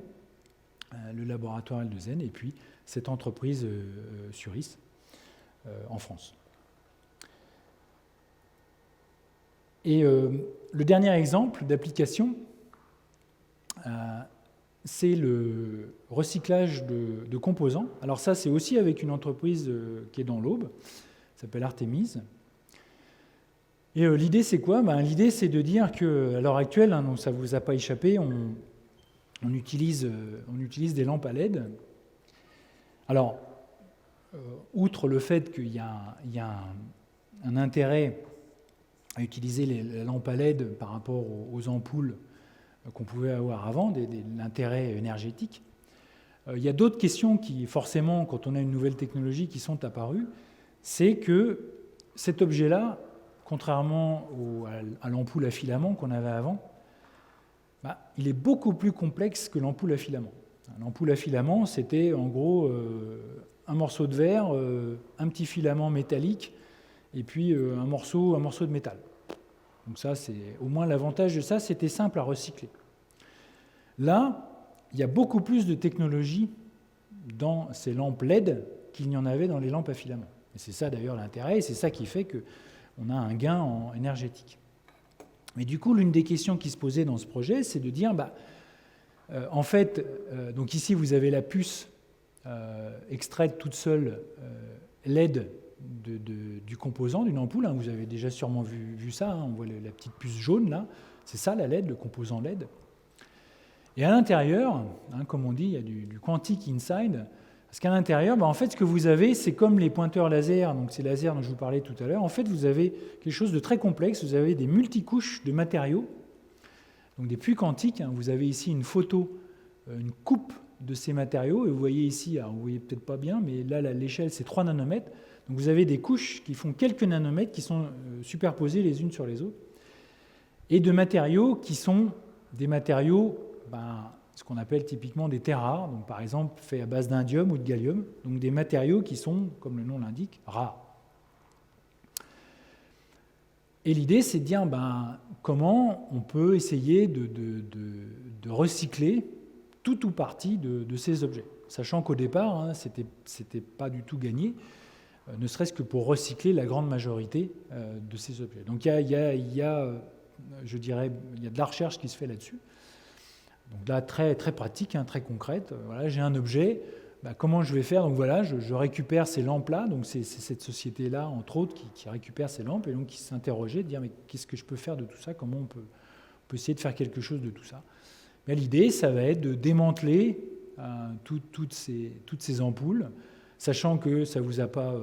le laboratoire L2N, et puis cette entreprise Suris, en France. Et le dernier exemple d'application, c'est le recyclage de composants. Alors ça, c'est aussi avec une entreprise qui est dans l'Aube, qui s'appelle Artemis. Et l'idée, c'est quoi ? L'idée, c'est de dire qu'à l'heure actuelle, donc ça ne vous a pas échappé, on utilise des lampes à LED. Alors, outre le fait qu'il y a un intérêt à utiliser les lampes à LED par rapport aux ampoules qu'on pouvait avoir avant, l'intérêt énergétique, il y a d'autres questions qui, forcément, quand on a une nouvelle technologie, qui sont apparues, c'est que cet objet-là, contrairement à l'ampoule à filament qu'on avait avant, il est beaucoup plus complexe que l'ampoule à filament. L'ampoule à filament, c'était en gros un morceau de verre, un petit filament métallique, et puis un morceau de métal. Donc ça, c'est au moins l'avantage de ça, c'était simple à recycler. Là, il y a beaucoup plus de technologie dans ces lampes LED qu'il n'y en avait dans les lampes à filament. Et c'est ça d'ailleurs l'intérêt, et c'est ça qui fait qu'on a un gain en énergétique. Mais du coup, l'une des questions qui se posait dans ce projet, c'est de dire, en fait, donc ici vous avez la puce extraite toute seule LED du composant d'une ampoule. Vous avez déjà sûrement vu ça, on voit la petite puce jaune là, c'est ça la LED, le composant LED. Et à l'intérieur, comme on dit, il y a du quantique inside, Parce qu'à l'intérieur, en fait, ce que vous avez, c'est comme les pointeurs laser, donc ces lasers dont je vous parlais tout à l'heure. En fait, vous avez quelque chose de très complexe. Vous avez des multicouches de matériaux, donc des puits quantiques. Vous avez ici une photo, une coupe de ces matériaux. Et vous voyez ici, alors vous ne voyez peut-être pas bien, mais là, l'échelle, c'est 3 nanomètres. Donc vous avez des couches qui font quelques nanomètres, qui sont superposées les unes sur les autres. Et de matériaux qui sont des matériaux, ce qu'on appelle typiquement des terres rares, donc par exemple faits à base d'indium ou de gallium, donc des matériaux qui sont, comme le nom l'indique, rares. Et l'idée, c'est de dire comment on peut essayer de recycler tout ou partie de ces objets, sachant qu'au départ, c'était pas du tout gagné, ne serait-ce que pour recycler la grande majorité de ces objets. Donc il y a de la recherche qui se fait là-dessus. Donc là, très, très pratique, très concrète. Voilà, j'ai un objet, comment je vais faire? Donc voilà, je récupère ces lampes-là, donc c'est cette société-là, entre autres, qui récupère ces lampes, et donc qui s'interrogeait, de dire, mais qu'est-ce que je peux faire de tout ça? Comment on peut essayer de faire quelque chose de tout ça? Mais l'idée, ça va être de démanteler toutes ces ampoules, sachant que ça vous a pas...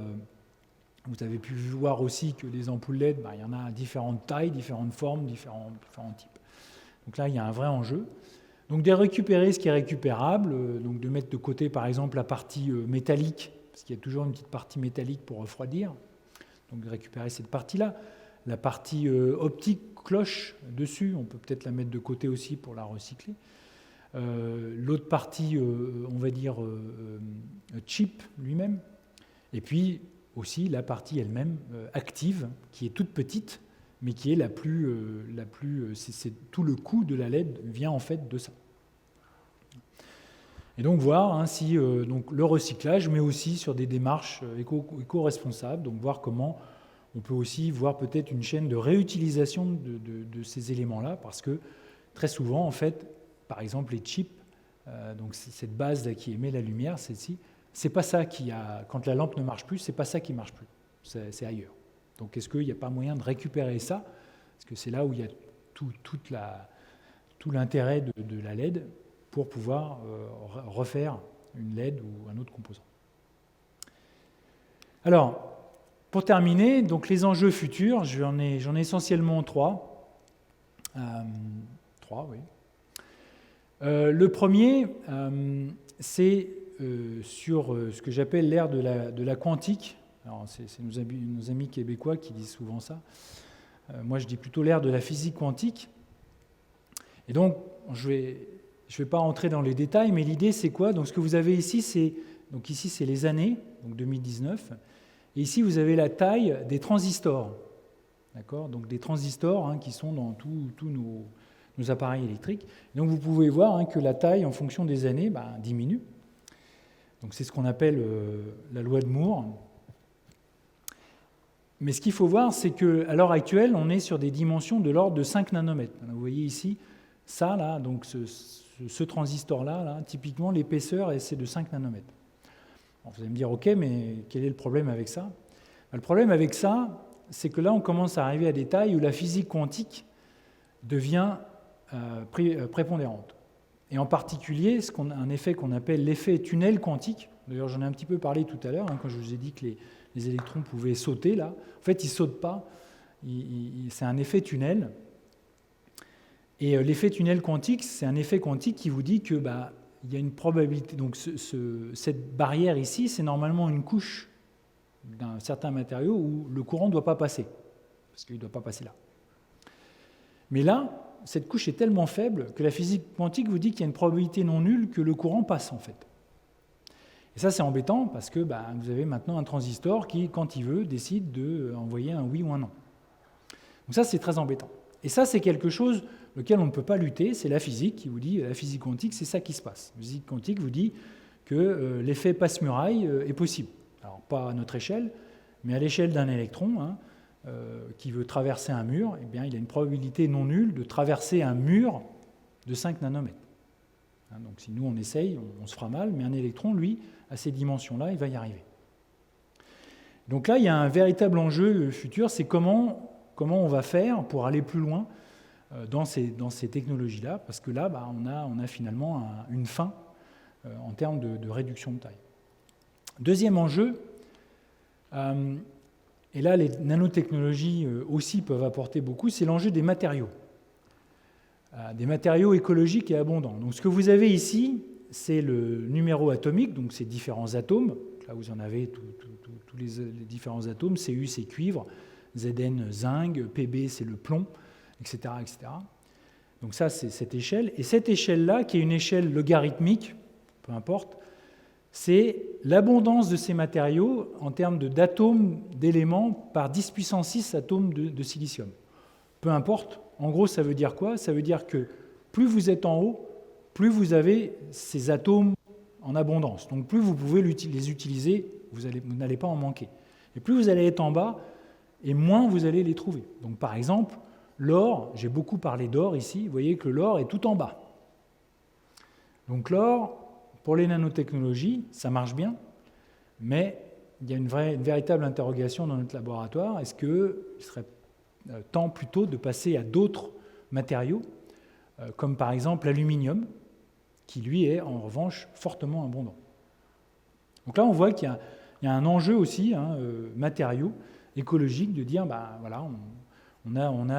vous avez pu voir aussi que les ampoules LED, il y en a différentes tailles, différentes formes, différents types. Donc là, il y a un vrai enjeu. Donc de récupérer ce qui est récupérable, donc de mettre de côté par exemple la partie métallique, parce qu'il y a toujours une petite partie métallique pour refroidir, donc de récupérer cette partie-là. La partie optique cloche dessus, on peut peut-être la mettre de côté aussi pour la recycler. L'autre partie, on va dire chip lui-même, et puis aussi la partie elle-même active, qui est toute petite, mais qui est la plus c'est tout le coût de la LED vient en fait de ça. Et donc voir si donc le recyclage, mais aussi sur des démarches éco-responsables, donc voir comment on peut aussi voir peut-être une chaîne de réutilisation de ces éléments-là, parce que très souvent, en fait, par exemple les chips, donc cette base là qui émet la lumière, celle-ci, c'est pas ça qui a, quand la lampe ne marche plus, c'est pas ça qui marche plus, c'est ailleurs. Donc est-ce qu'il n'y a pas moyen de récupérer ça? Parce que c'est là où il y a tout l'intérêt de la LED pour pouvoir refaire une LED ou un autre composant. Alors, pour terminer, donc les enjeux futurs, j'en ai essentiellement trois. Oui. Le premier, c'est sur ce que j'appelle l'ère de la quantique. Alors, c'est nos amis québécois qui disent souvent ça. Moi, je dis plutôt l'ère de la physique quantique. Et donc, je vais pas rentrer dans les détails, mais l'idée, c'est quoi? Donc, ce que vous avez ici, c'est les années, donc 2019. Et ici, vous avez la taille des transistors. D'accord? Donc, des transistors qui sont dans tous nos appareils électriques. Et donc, vous pouvez voir que la taille, en fonction des années, diminue. Donc, c'est ce qu'on appelle la loi de Moore. Mais ce qu'il faut voir, c'est qu'à l'heure actuelle, on est sur des dimensions de l'ordre de 5 nanomètres. Vous voyez ici, ça, là, donc ce transistor-là, typiquement, l'épaisseur, c'est de 5 nanomètres. Alors, vous allez me dire, OK, mais quel est le problème avec ça? Le problème avec ça, c'est que là, on commence à arriver à des tailles où la physique quantique devient prépondérante. Et en particulier, un effet qu'on appelle l'effet tunnel quantique. D'ailleurs, j'en ai un petit peu parlé tout à l'heure, quand je vous ai dit que les électrons pouvaient sauter, là. En fait, ils ne sautent pas. C'est un effet tunnel. Et l'effet tunnel quantique, c'est un effet quantique qui vous dit que il y a une probabilité. Donc, cette barrière ici, c'est normalement une couche d'un certain matériau où le courant ne doit pas passer, parce qu'il ne doit pas passer là. Mais là, cette couche est tellement faible que la physique quantique vous dit qu'il y a une probabilité non nulle que le courant passe, en fait. Et ça, c'est embêtant parce que vous avez maintenant un transistor qui, quand il veut, décide d'envoyer un oui ou un non. Donc ça, c'est très embêtant. Et ça, c'est quelque chose lequel on ne peut pas lutter, c'est la physique qui vous dit, la physique quantique, c'est ça qui se passe. La physique quantique vous dit que l'effet passe-muraille est possible. Alors, pas à notre échelle, mais à l'échelle d'un électron qui veut traverser un mur, eh bien, il a une probabilité non nulle de traverser un mur de 5 nanomètres. Donc si nous, on essaye, on se fera mal, mais un électron, lui, à ces dimensions-là, il va y arriver. Donc là, il y a un véritable enjeu futur, c'est comment on va faire pour aller plus loin dans ces technologies-là, parce que là, on a finalement une fin en termes de réduction de taille. Deuxième enjeu, et là les nanotechnologies aussi peuvent apporter beaucoup, c'est l'enjeu des matériaux écologiques et abondants. Donc ce que vous avez ici, c'est le numéro atomique, donc ces différents atomes. Là vous en avez tous les différents atomes, Cu c'est cuivre, Zn zinc, Pb c'est le plomb, etc., etc. Donc ça c'est cette échelle. Et cette échelle-là, qui est une échelle logarithmique, peu importe, c'est l'abondance de ces matériaux en termes d'atomes, d'éléments, par 10 puissance 6 atomes de silicium. Peu importe, en gros, ça veut dire quoi? Ça veut dire que plus vous êtes en haut, plus vous avez ces atomes en abondance. Donc plus vous pouvez les utiliser, vous n'allez pas en manquer. Et plus vous allez être en bas, et moins vous allez les trouver. Donc par exemple, l'or, j'ai beaucoup parlé d'or ici, vous voyez que l'or est tout en bas. Donc l'or, pour les nanotechnologies, ça marche bien, mais il y a une véritable interrogation dans notre laboratoire. Est-ce qu'il serait temps plutôt de passer à d'autres matériaux, comme par exemple l'aluminium, qui lui est en revanche fortement abondant. Donc là, on voit qu'il y a un enjeu aussi, matériaux, écologique, de dire, voilà, on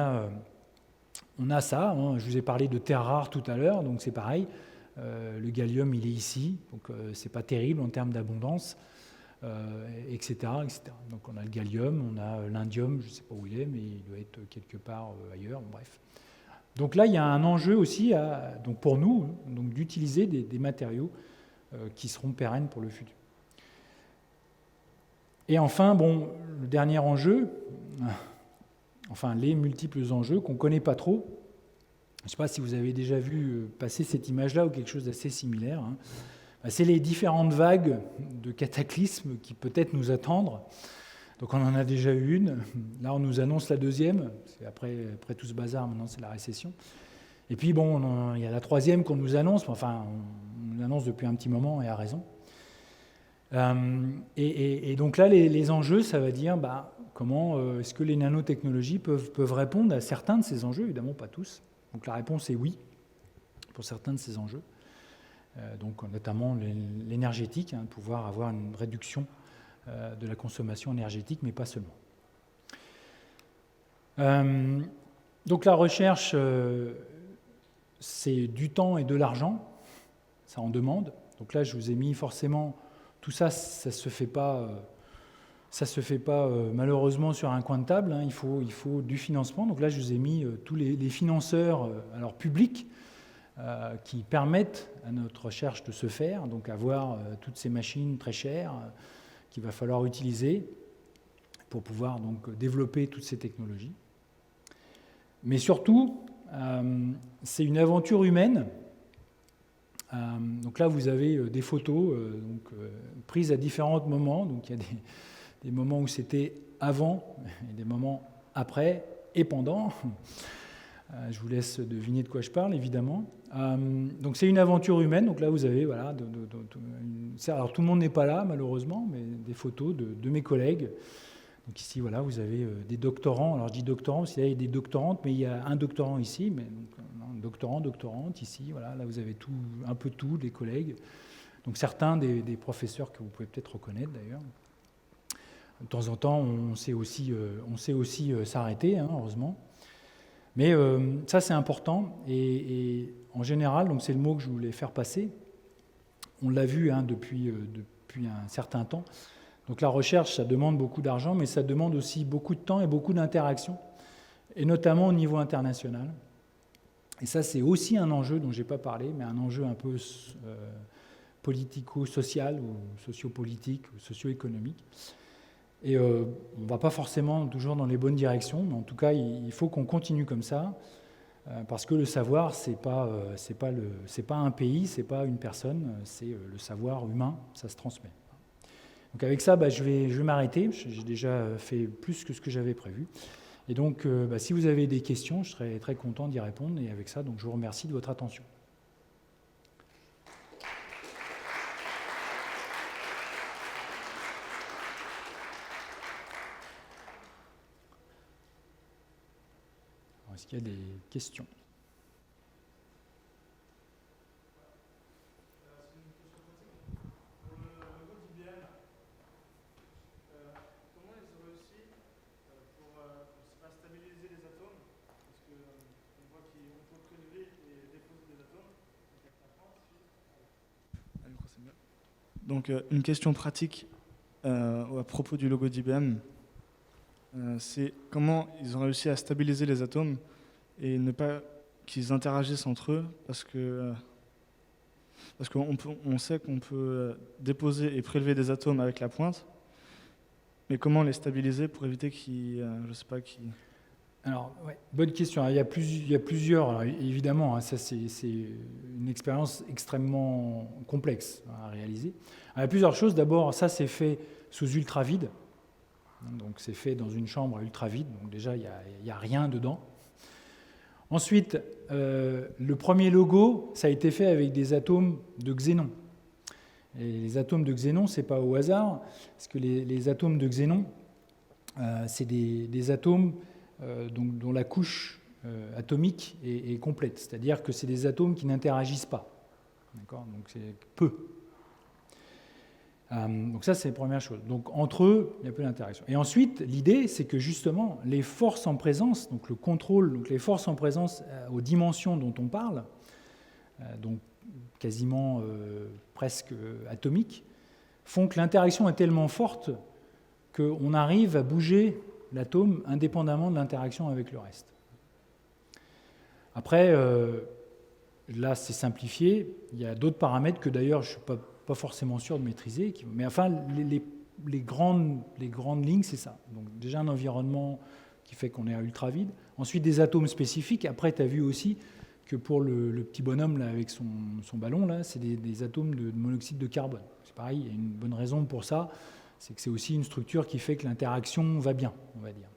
a ça, je vous ai parlé de terres rares tout à l'heure, donc c'est pareil. Le gallium, il est ici, donc c'est pas terrible en termes d'abondance, etc., etc. Donc on a le gallium, on a l'indium, je ne sais pas où il est, mais il doit être quelque part ailleurs, bref. Donc là, il y a un enjeu aussi donc pour nous donc d'utiliser des matériaux qui seront pérennes pour le futur. Et enfin, le dernier enjeu, enfin les multiples enjeux qu'on ne connaît pas trop. Je ne sais pas si vous avez déjà vu passer cette image-là ou quelque chose d'assez similaire. C'est les différentes vagues de cataclysmes qui peut-être nous attendent. Donc on en a déjà eu une. Là, on nous annonce la deuxième. Après tout ce bazar, maintenant, c'est la récession. Et puis, il y a la troisième qu'on nous annonce. Enfin, on nous annonce depuis un petit moment et à raison. Et donc là, les enjeux, ça va dire comment est-ce que les nanotechnologies peuvent répondre à certains de ces enjeux, évidemment pas tous. Donc la réponse est oui, pour certains de ces enjeux. Donc notamment l'énergétique, pouvoir avoir une réduction de la consommation énergétique, mais pas seulement. Donc la recherche, c'est du temps et de l'argent, ça en demande. Donc là, je vous ai mis forcément, tout ça, ça se fait pas malheureusement sur un coin de table, il faut du financement. Donc là, je vous ai mis tous les financeurs alors publics qui permettent à notre recherche de se faire, donc avoir toutes ces machines très chères qu'il va falloir utiliser pour pouvoir donc développer toutes ces technologies. Mais surtout, c'est une aventure humaine. Donc là, vous avez des photos prises à différents moments. Donc il y a des moments où c'était avant, et des moments après et pendant. Je vous laisse deviner de quoi je parle, évidemment. Donc c'est une aventure humaine. Donc là, vous avez, voilà, alors tout le monde n'est pas là, malheureusement, mais des photos de mes collègues. Donc ici, voilà, vous avez des doctorants. Alors je dis doctorants, parce qu'il y a des doctorantes, mais il y a un doctorant ici, mais donc, doctorant, doctorante ici. Voilà, là, vous avez un peu tout, des collègues. Donc certains des professeurs que vous pouvez peut-être reconnaître, d'ailleurs. De temps en temps, on sait aussi s'arrêter, heureusement. Mais ça, c'est important. Et en général, donc c'est le mot que je voulais faire passer. On l'a vu depuis un certain temps. Donc la recherche, ça demande beaucoup d'argent, mais ça demande aussi beaucoup de temps et beaucoup d'interaction, et notamment au niveau international. Et ça, c'est aussi un enjeu dont je n'ai pas parlé, mais un enjeu un peu politico-social ou sociopolitique ou socio-économique. Et on ne va pas forcément toujours dans les bonnes directions, mais en tout cas, il faut qu'on continue comme ça, parce que le savoir, c'est pas un pays, c'est pas une personne, c'est le savoir humain, ça se transmet. Donc avec ça, je vais m'arrêter. J'ai déjà fait plus que ce que j'avais prévu. Et donc, si vous avez des questions, je serai très content d'y répondre. Et avec ça, donc, je vous remercie de votre attention. Alors, est-ce qu'il y a des questions ? Donc, une question pratique à propos du logo d'IBM, c'est comment ils ont réussi à stabiliser les atomes et ne pas qu'ils interagissent entre eux, parce qu'on sait qu'on peut déposer et prélever des atomes avec la pointe, mais comment les stabiliser pour éviter qu'ils, je sais pas, qu'ils... Alors, ouais, bonne question. Il y a plusieurs, alors, évidemment, hein, ça c'est une expérience extrêmement complexe à réaliser. Alors, il y a plusieurs choses. D'abord, ça c'est fait sous ultravide, donc c'est fait dans une chambre ultravide, donc déjà il n'y a rien dedans. Ensuite, le premier logo, ça a été fait avec des atomes de xénon. Et les atomes de xénon, ce n'est pas au hasard, parce que les atomes de xénon, c'est des atomes dont la couche atomique est complète, c'est-à-dire que c'est des atomes qui n'interagissent pas. D'accord ? Donc c'est peu. Donc ça, c'est la première chose. Donc entre eux, il y a peu d'interaction. Et ensuite, l'idée, c'est que justement, les forces en présence, donc le contrôle, donc les forces en présence aux dimensions dont on parle, donc quasiment presque atomiques, font que l'interaction est tellement forte qu'on arrive à bouger l'atome indépendamment de l'interaction avec le reste. Après, là, c'est simplifié. Il y a d'autres paramètres que d'ailleurs, je ne suis pas forcément sûr de maîtriser. Mais enfin, les grandes lignes, c'est ça. Donc déjà un environnement qui fait qu'on est à ultravide. Ensuite, des atomes spécifiques. Après, tu as vu aussi que pour le petit bonhomme là, avec son ballon, là, c'est des atomes de monoxyde de carbone. C'est pareil, il y a une bonne raison pour ça. C'est que c'est aussi une structure qui fait que l'interaction va bien, on va dire.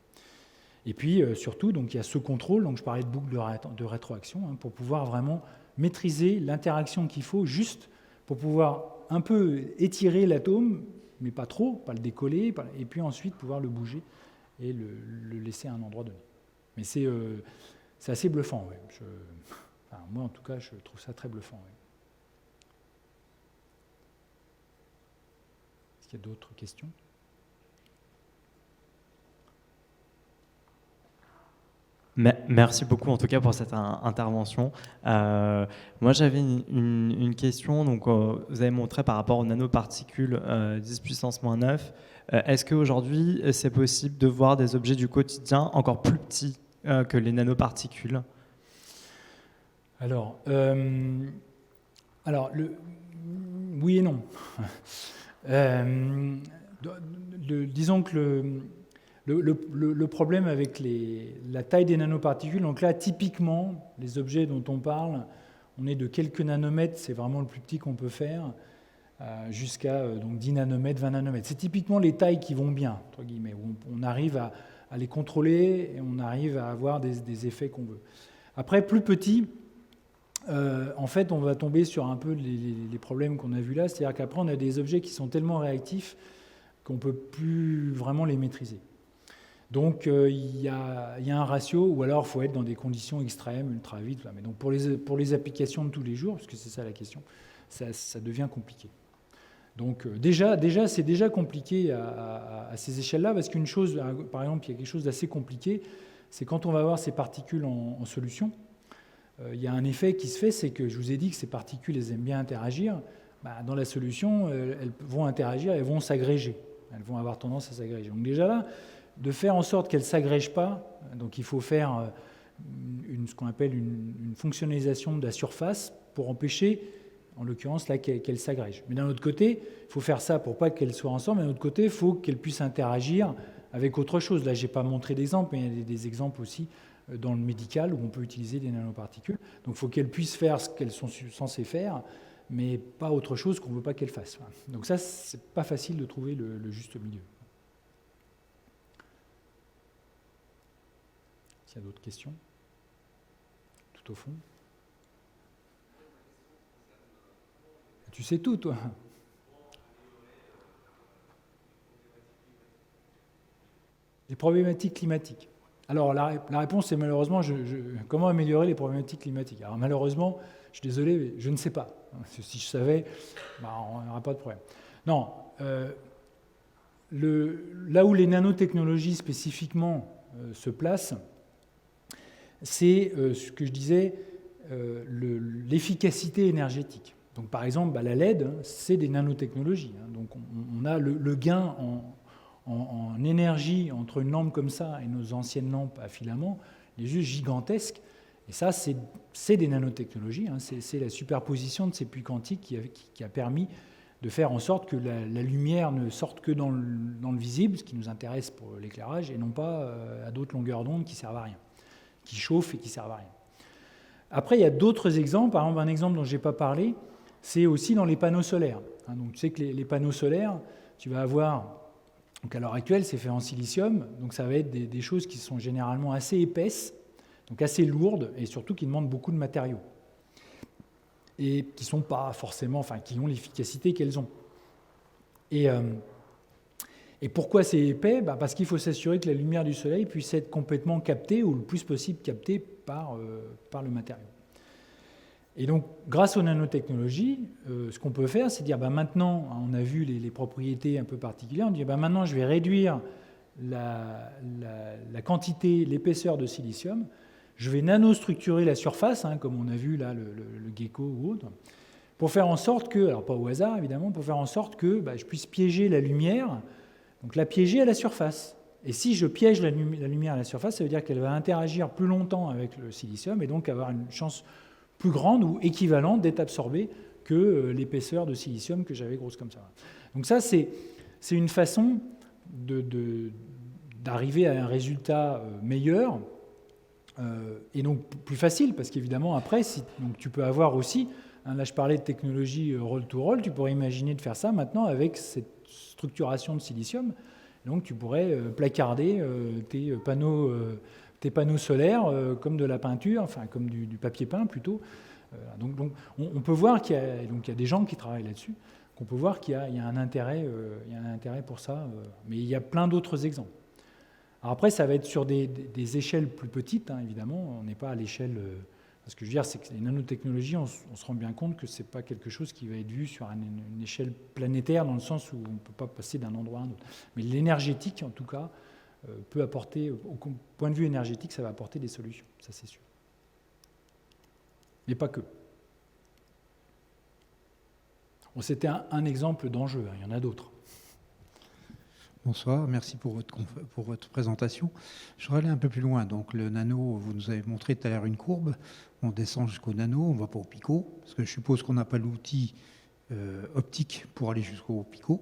Et puis, surtout, donc, il y a ce contrôle, donc je parlais de boucle de rétroaction, hein, pour pouvoir vraiment maîtriser l'interaction qu'il faut, juste pour pouvoir un peu étirer l'atome, mais pas trop, pas le décoller, et puis ensuite pouvoir le bouger et le laisser à un endroit donné. Mais c'est assez bluffant. Ouais. Enfin, moi, en tout cas, je trouve ça très bluffant. Ouais. Est-ce qu'il y a d'autres questions ? Merci beaucoup en tout cas pour cette intervention. Moi j'avais une question, donc vous avez montré par rapport aux nanoparticules 10 puissance moins 9, est-ce qu'aujourd'hui c'est possible de voir des objets du quotidien encore plus petits que les nanoparticules ? Alors oui et non. Disons que le problème avec la taille des nanoparticules, donc là, typiquement, les objets dont on parle, on est de quelques nanomètres, c'est vraiment le plus petit qu'on peut faire, jusqu'à donc 10 nanomètres, 20 nanomètres. C'est typiquement les tailles qui vont bien, entre guillemets, où on arrive à les contrôler et on arrive à avoir des effets qu'on veut. Après, plus petit, en fait, on va tomber sur un peu les problèmes qu'on a vus là, c'est-à-dire qu'après, on a des objets qui sont tellement réactifs qu'on ne peut plus vraiment les maîtriser. Donc, il y a un ratio, ou alors il faut être dans des conditions extrêmes, ultra vite. Mais donc, pour les applications de tous les jours, parce que c'est ça la question, ça devient compliqué. Donc, c'est déjà compliqué à ces échelles-là, parce qu'une chose, par exemple, il y a quelque chose d'assez compliqué, c'est quand on va avoir ces particules en solution, il y a un effet qui se fait, c'est que je vous ai dit que ces particules, elles aiment bien interagir. Dans la solution, elles vont interagir, elles vont s'agréger. Elles vont avoir tendance à s'agréger. Donc déjà là, de faire en sorte qu'elles ne s'agrègent pas, donc il faut faire ce qu'on appelle une fonctionnalisation de la surface pour empêcher, en l'occurrence, là, qu'elles s'agrègent. Mais d'un autre côté, il faut faire ça pour pas qu'elles soient ensemble, mais d'un autre côté, il faut qu'elles puissent interagir avec autre chose. Là, je n'ai pas montré d'exemple, mais il y a des exemples aussi dans le médical où on peut utiliser des nanoparticules. Donc il faut qu'elles puissent faire ce qu'elles sont censées faire, mais pas autre chose qu'on ne veut pas qu'elles fassent. Donc ça, c'est pas facile de trouver le juste milieu. S'il y a d'autres questions ? Tout au fond ? Tu sais tout, toi ? Les problématiques climatiques. Alors, la réponse, c'est malheureusement, comment améliorer les problématiques climatiques ? Alors, malheureusement, je suis désolé, mais je ne sais pas. Si je savais, on n'aurait pas de problème. Non, là où les nanotechnologies spécifiquement se placent, c'est ce que je disais, l'efficacité énergétique. Donc par exemple, la LED, c'est des nanotechnologies. Donc on a le gain en énergie entre une lampe comme ça et nos anciennes lampes à filament, il est juste gigantesque. Et ça, c'est des nanotechnologies. C'est la superposition de ces puits quantiques qui a permis de faire en sorte que la lumière ne sorte que dans le visible, ce qui nous intéresse pour l'éclairage, et non pas à d'autres longueurs d'onde qui ne servent à rien, qui chauffent et qui ne servent à rien. Après, il y a d'autres exemples. Par exemple, un exemple dont je n'ai pas parlé, c'est aussi dans les panneaux solaires. Donc, tu sais que les panneaux solaires, tu vas avoir, donc à l'heure actuelle, c'est fait en silicium, donc ça va être des choses qui sont généralement assez épaisses, donc assez lourdes, et surtout qui demandent beaucoup de matériaux, et qui sont pas forcément, enfin, qui ont l'efficacité qu'elles ont. Et pourquoi c'est épais ? Parce qu'il faut s'assurer que la lumière du soleil puisse être complètement captée, ou le plus possible captée par le matériau. Et donc, grâce aux nanotechnologies, ce qu'on peut faire, c'est dire, maintenant, on a vu les propriétés un peu particulières, on dit, maintenant, je vais réduire la quantité, l'épaisseur de silicium, je vais nanostructurer la surface, comme on a vu là, le gecko ou autre, pour faire en sorte que, alors pas au hasard évidemment, pour faire en sorte que je puisse piéger la lumière, donc la piéger à la surface. Et si je piège la lumière à la surface, ça veut dire qu'elle va interagir plus longtemps avec le silicium et donc avoir une chance plus grande ou équivalente d'être absorbée que l'épaisseur de silicium que j'avais grosse comme ça. Donc ça, c'est une façon d'arriver à un résultat meilleur et donc plus facile, parce qu'évidemment, après, donc tu peux avoir aussi, là je parlais de technologie roll-to-roll, tu pourrais imaginer de faire ça maintenant avec cette structuration de silicium. Donc tu pourrais placarder tes panneaux solaires comme de la peinture, enfin comme du papier peint plutôt. Donc on peut voir qu'il y a des gens qui travaillent là-dessus, qu'on peut voir qu'il y a un intérêt pour ça, mais il y a plein d'autres exemples. Alors après, ça va être sur des échelles plus petites, évidemment, on n'est pas à l'échelle... ce que je veux dire, c'est que les nanotechnologies, on se rend bien compte que ce n'est pas quelque chose qui va être vu sur une échelle planétaire, dans le sens où on ne peut pas passer d'un endroit à un autre. Mais l'énergétique, en tout cas, peut apporter, au point de vue énergétique, ça va apporter des solutions, ça c'est sûr. Mais pas que. Bon, c'était un exemple d'enjeu, il y en a d'autres. Bonsoir, merci pour votre présentation. Je voudrais aller un peu plus loin. Donc le nano, vous nous avez montré tout à l'heure une courbe, on descend jusqu'au nano, on ne va pas au picot, parce que je suppose qu'on n'a pas l'outil optique pour aller jusqu'au picot.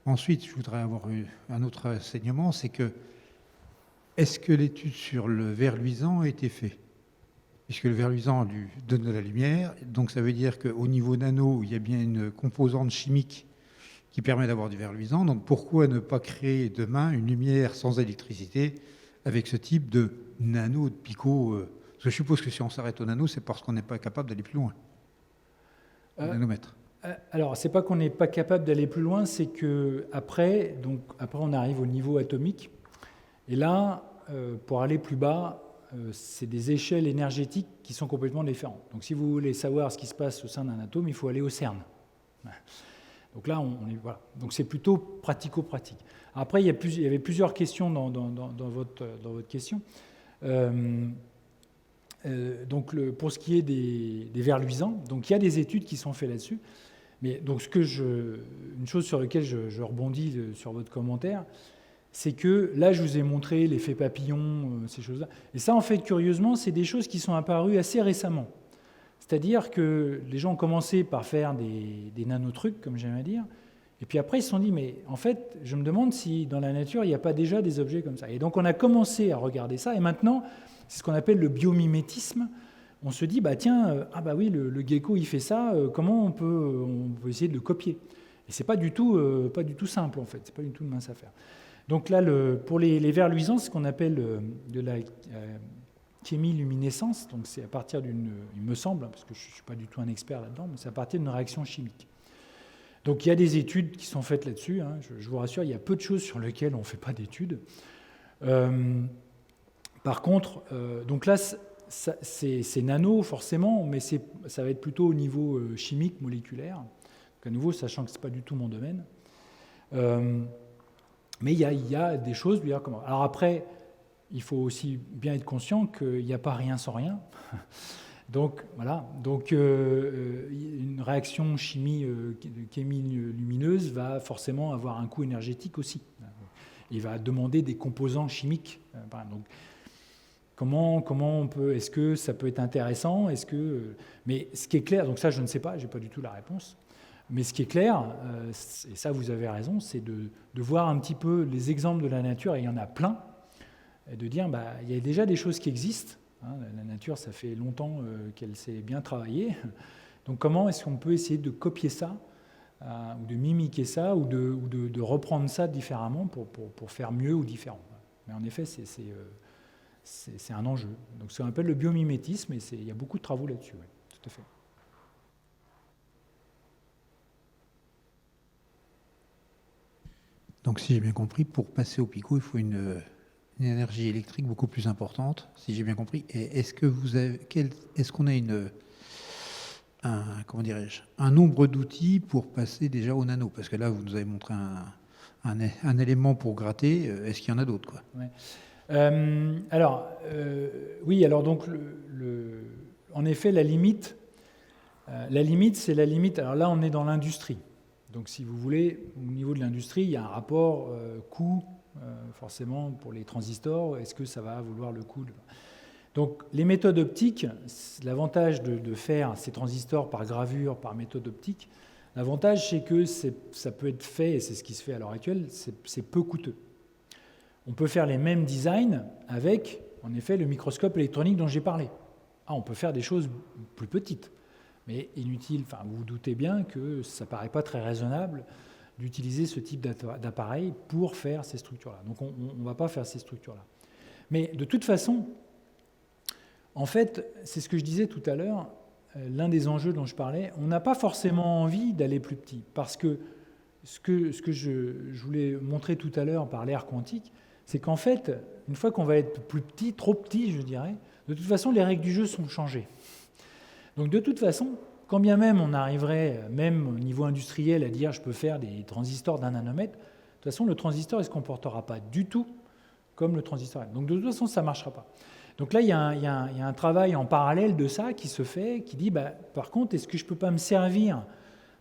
Ensuite, je voudrais avoir un autre enseignement, c'est que est-ce que l'étude sur le verre luisant a été faite ? Puisque le verre luisant lui donne de la lumière, donc ça veut dire qu'au niveau nano, il y a bien une composante chimique qui permet d'avoir du verre luisant. Donc pourquoi ne pas créer demain une lumière sans électricité avec ce type de nano, de picot Parce que je suppose que si on s'arrête au nano, c'est parce qu'on n'est pas capable d'aller plus loin. Nanomètre. Alors, c'est pas qu'on n'est pas capable d'aller plus loin, c'est que après on arrive au niveau atomique. Et là, pour aller plus bas, c'est des échelles énergétiques qui sont complètement différentes. Donc si vous voulez savoir ce qui se passe au sein d'un atome, il faut aller au CERN. Donc là, voilà. Donc c'est plutôt pratico-pratique. Après, il y avait plusieurs questions dans votre question. Donc pour ce qui est des verres luisants, donc il y a des études qui sont faites là-dessus. Mais donc une chose sur laquelle je rebondis sur votre commentaire, c'est que là, je vous ai montré l'effet papillon, ces choses-là. Et ça, en fait, curieusement, c'est des choses qui sont apparues assez récemment. C'est-à-dire que les gens ont commencé par faire des nanotrucs, comme j'aime à dire, et puis après, ils se sont dit, mais en fait, je me demande si dans la nature, il n'y a pas déjà des objets comme ça. Et donc, on a commencé à regarder ça, et maintenant, c'est ce qu'on appelle le biomimétisme. On se dit, tiens, oui, le gecko, il fait ça, comment on peut essayer de le copier ? Et c'est pas du tout simple, en fait, c'est pas du tout une mince affaire. Donc là, pour les verres luisants, c'est ce qu'on appelle de la chémiluminescence, donc c'est à partir il me semble, parce que je ne suis pas du tout un expert là-dedans, mais c'est à partir d'une réaction chimique. Donc il y a des études qui sont faites là-dessus, je vous rassure, il y a peu de choses sur lesquelles on ne fait pas d'études. Par contre, donc là, c'est nano forcément, mais ça va être plutôt au niveau chimique, moléculaire. Donc à nouveau, sachant que ce n'est pas du tout mon domaine. Mais il y a des choses. Alors après, il faut aussi bien être conscient qu'il n'y a pas rien sans rien. Donc, voilà. Donc, une réaction chimie lumineuse va forcément avoir un coût énergétique aussi. Il va demander des composants chimiques. Donc, comment on peut... Est-ce que ça peut être intéressant? Mais ce qui est clair, donc ça, je ne sais pas, je n'ai pas du tout la réponse. Mais ce qui est clair, et ça, vous avez raison, c'est de voir un petit peu les exemples de la nature, et il y en a plein, et de dire, il y a déjà des choses qui existent. La nature, ça fait longtemps qu'elle s'est bien travaillée. Donc comment est-ce qu'on peut essayer de copier ça, ou de mimiquer ça, ou de reprendre ça différemment pour faire mieux ou différent? Mais en effet, c'est un enjeu. Donc ce qu'on appelle le biomimétisme, et il y a beaucoup de travaux là-dessus, oui, tout à fait. Donc si j'ai bien compris, pour passer au picot, il faut une énergie électrique beaucoup plus importante, si j'ai bien compris. Et est-ce qu'on a un nombre d'outils pour passer déjà au nano? Parce que là, vous nous avez montré un élément pour gratter. Est-ce qu'il y en a d'autres, quoi? Ouais. Oui, alors donc, en effet, la limite, c'est la limite. Alors là, on est dans l'industrie. Donc, si vous voulez, au niveau de l'industrie, il y a un rapport coût, forcément, pour les transistors. Est-ce que ça va valoir le coût Donc, les méthodes optiques, l'avantage de faire ces transistors par gravure, par méthode optique, l'avantage, c'est que ça peut être fait, et c'est ce qui se fait à l'heure actuelle, c'est peu coûteux. On peut faire les mêmes designs avec, en effet, le microscope électronique dont j'ai parlé. On peut faire des choses plus petites, mais inutile. Enfin, vous vous doutez bien que ça ne paraît pas très raisonnable d'utiliser ce type d'appareil pour faire ces structures-là. Donc, on ne va pas faire ces structures-là. Mais de toute façon, en fait, c'est ce que je disais tout à l'heure, l'un des enjeux dont je parlais, on n'a pas forcément envie d'aller plus petit, parce que ce que je voulais montrer tout à l'heure par l'ère quantique, c'est qu'en fait, une fois qu'on va être plus petit, trop petit, je dirais, de toute façon, les règles du jeu sont changées. Donc de toute façon, quand bien même on arriverait, même au niveau industriel, à dire je peux faire des transistors d'1 nanomètre, de toute façon, le transistor ne se comportera pas du tout comme le transistor. Donc de toute façon, ça ne marchera pas. Donc là, il y a un travail en parallèle de ça qui se fait, qui dit, par contre, est-ce que je ne peux pas me servir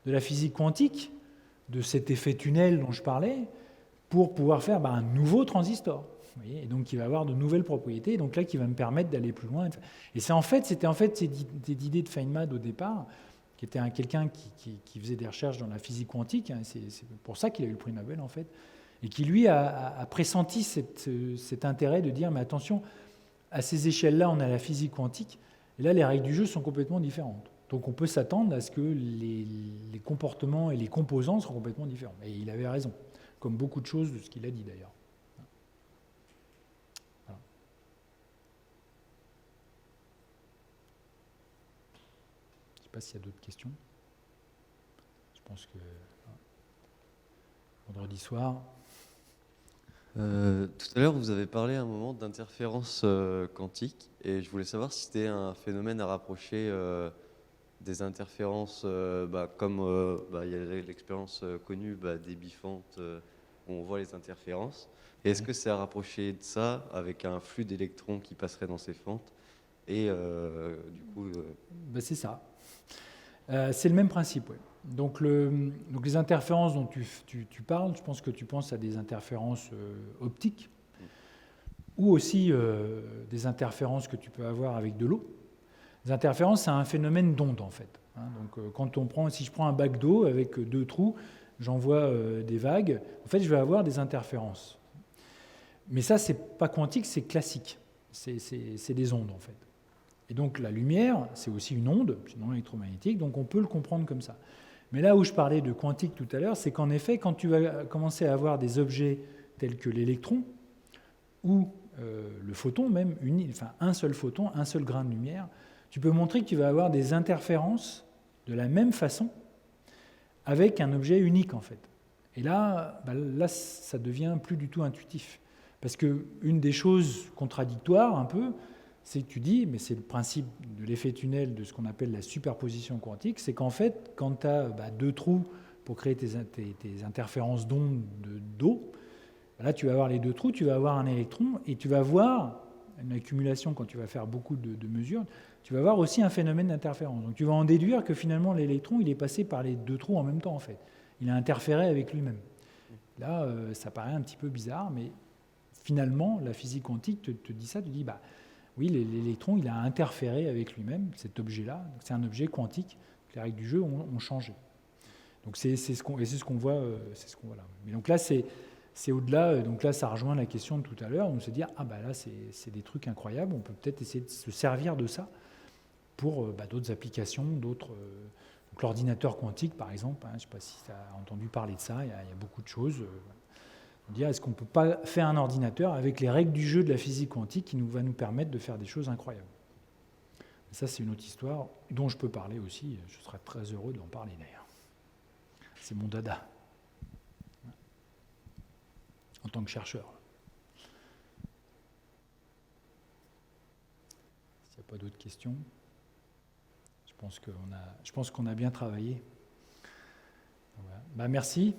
de la physique quantique, de cet effet tunnel dont je parlais, pour pouvoir faire un nouveau transistor, vous voyez, et donc qui va avoir de nouvelles propriétés, et donc là qui va me permettre d'aller plus loin. Et c'était en fait cette idée de Feynman au départ, qui était quelqu'un qui faisait des recherches dans la physique quantique, c'est pour ça qu'il a eu le prix Nobel en fait, et qui lui a pressenti cet intérêt de dire, mais attention, à ces échelles-là on a la physique quantique, et là les règles du jeu sont complètement différentes. Donc on peut s'attendre à ce que les comportements et les composants soient complètement différents. Et il avait raison, comme beaucoup de choses de ce qu'il a dit d'ailleurs. Voilà. Je ne sais pas s'il y a d'autres questions. Je pense que vendredi soir. Tout à l'heure, vous avez parlé à un moment d'interférence quantique, et je voulais savoir si c'était un phénomène à rapprocher des interférences, comme il y a l'expérience connue des bifentes, où on voit les interférences. Et est-ce que c'est à rapprocher de ça avec un flux d'électrons qui passerait dans ces fentes? Et du coup... C'est ça. C'est le même principe, oui. Donc les interférences dont tu parles, je pense que tu penses à des interférences optiques, ou aussi des interférences que tu peux avoir avec de l'eau. Les interférences, c'est un phénomène d'onde, en fait. Donc, si je prends un bac d'eau avec 2 trous, j'envoie des vagues, en fait, je vais avoir des interférences. Mais ça, c'est pas quantique, c'est classique. C'est des ondes, en fait. Et donc, la lumière, c'est aussi une onde, c'est une onde électromagnétique, donc on peut le comprendre comme ça. Mais là où je parlais de quantique tout à l'heure, c'est qu'en effet, quand tu vas commencer à avoir des objets tels que l'électron, ou le photon même, un seul photon, un seul grain de lumière, tu peux montrer que tu vas avoir des interférences de la même façon avec un objet unique en fait. Et là, ça devient plus du tout intuitif. Parce qu'une des choses contradictoires un peu, c'est que tu dis, mais c'est le principe de l'effet tunnel de ce qu'on appelle la superposition quantique, c'est qu'en fait, quand tu as 2 trous pour créer tes interférences d'ondes d'eau, là tu vas avoir les 2 trous, tu vas avoir un électron et tu vas voir une accumulation, quand tu vas faire beaucoup de mesures, tu vas avoir aussi un phénomène d'interférence. Donc tu vas en déduire que finalement l'électron, il est passé par les deux trous en même temps en fait. Il a interféré avec lui-même. Là, ça paraît un petit peu bizarre, mais finalement, la physique quantique te dit ça, te dit, bah oui, l'électron, il a interféré avec lui-même, cet objet-là. C'est un objet quantique. Les règles du jeu ont changé. Donc c'est ce qu'on voit, là. Mais donc là, c'est au-delà. Donc là, ça rejoint la question de tout à l'heure. On se dit, ah bah là, c'est des trucs incroyables. On peut peut-être essayer de se servir de ça pour d'autres applications, d'autres. Donc l'ordinateur quantique, par exemple. Je ne sais pas si tu as entendu parler de ça. Il y a beaucoup de choses. On dit, est-ce qu'on ne peut pas faire un ordinateur avec les règles du jeu de la physique quantique qui va nous permettre de faire des choses incroyables. Et ça, c'est une autre histoire dont je peux parler aussi. Je serais très heureux d'en parler d'ailleurs. C'est mon dada. En tant que chercheur. S'il n'y a pas d'autres questions, je pense qu'on a bien travaillé. Voilà. Merci.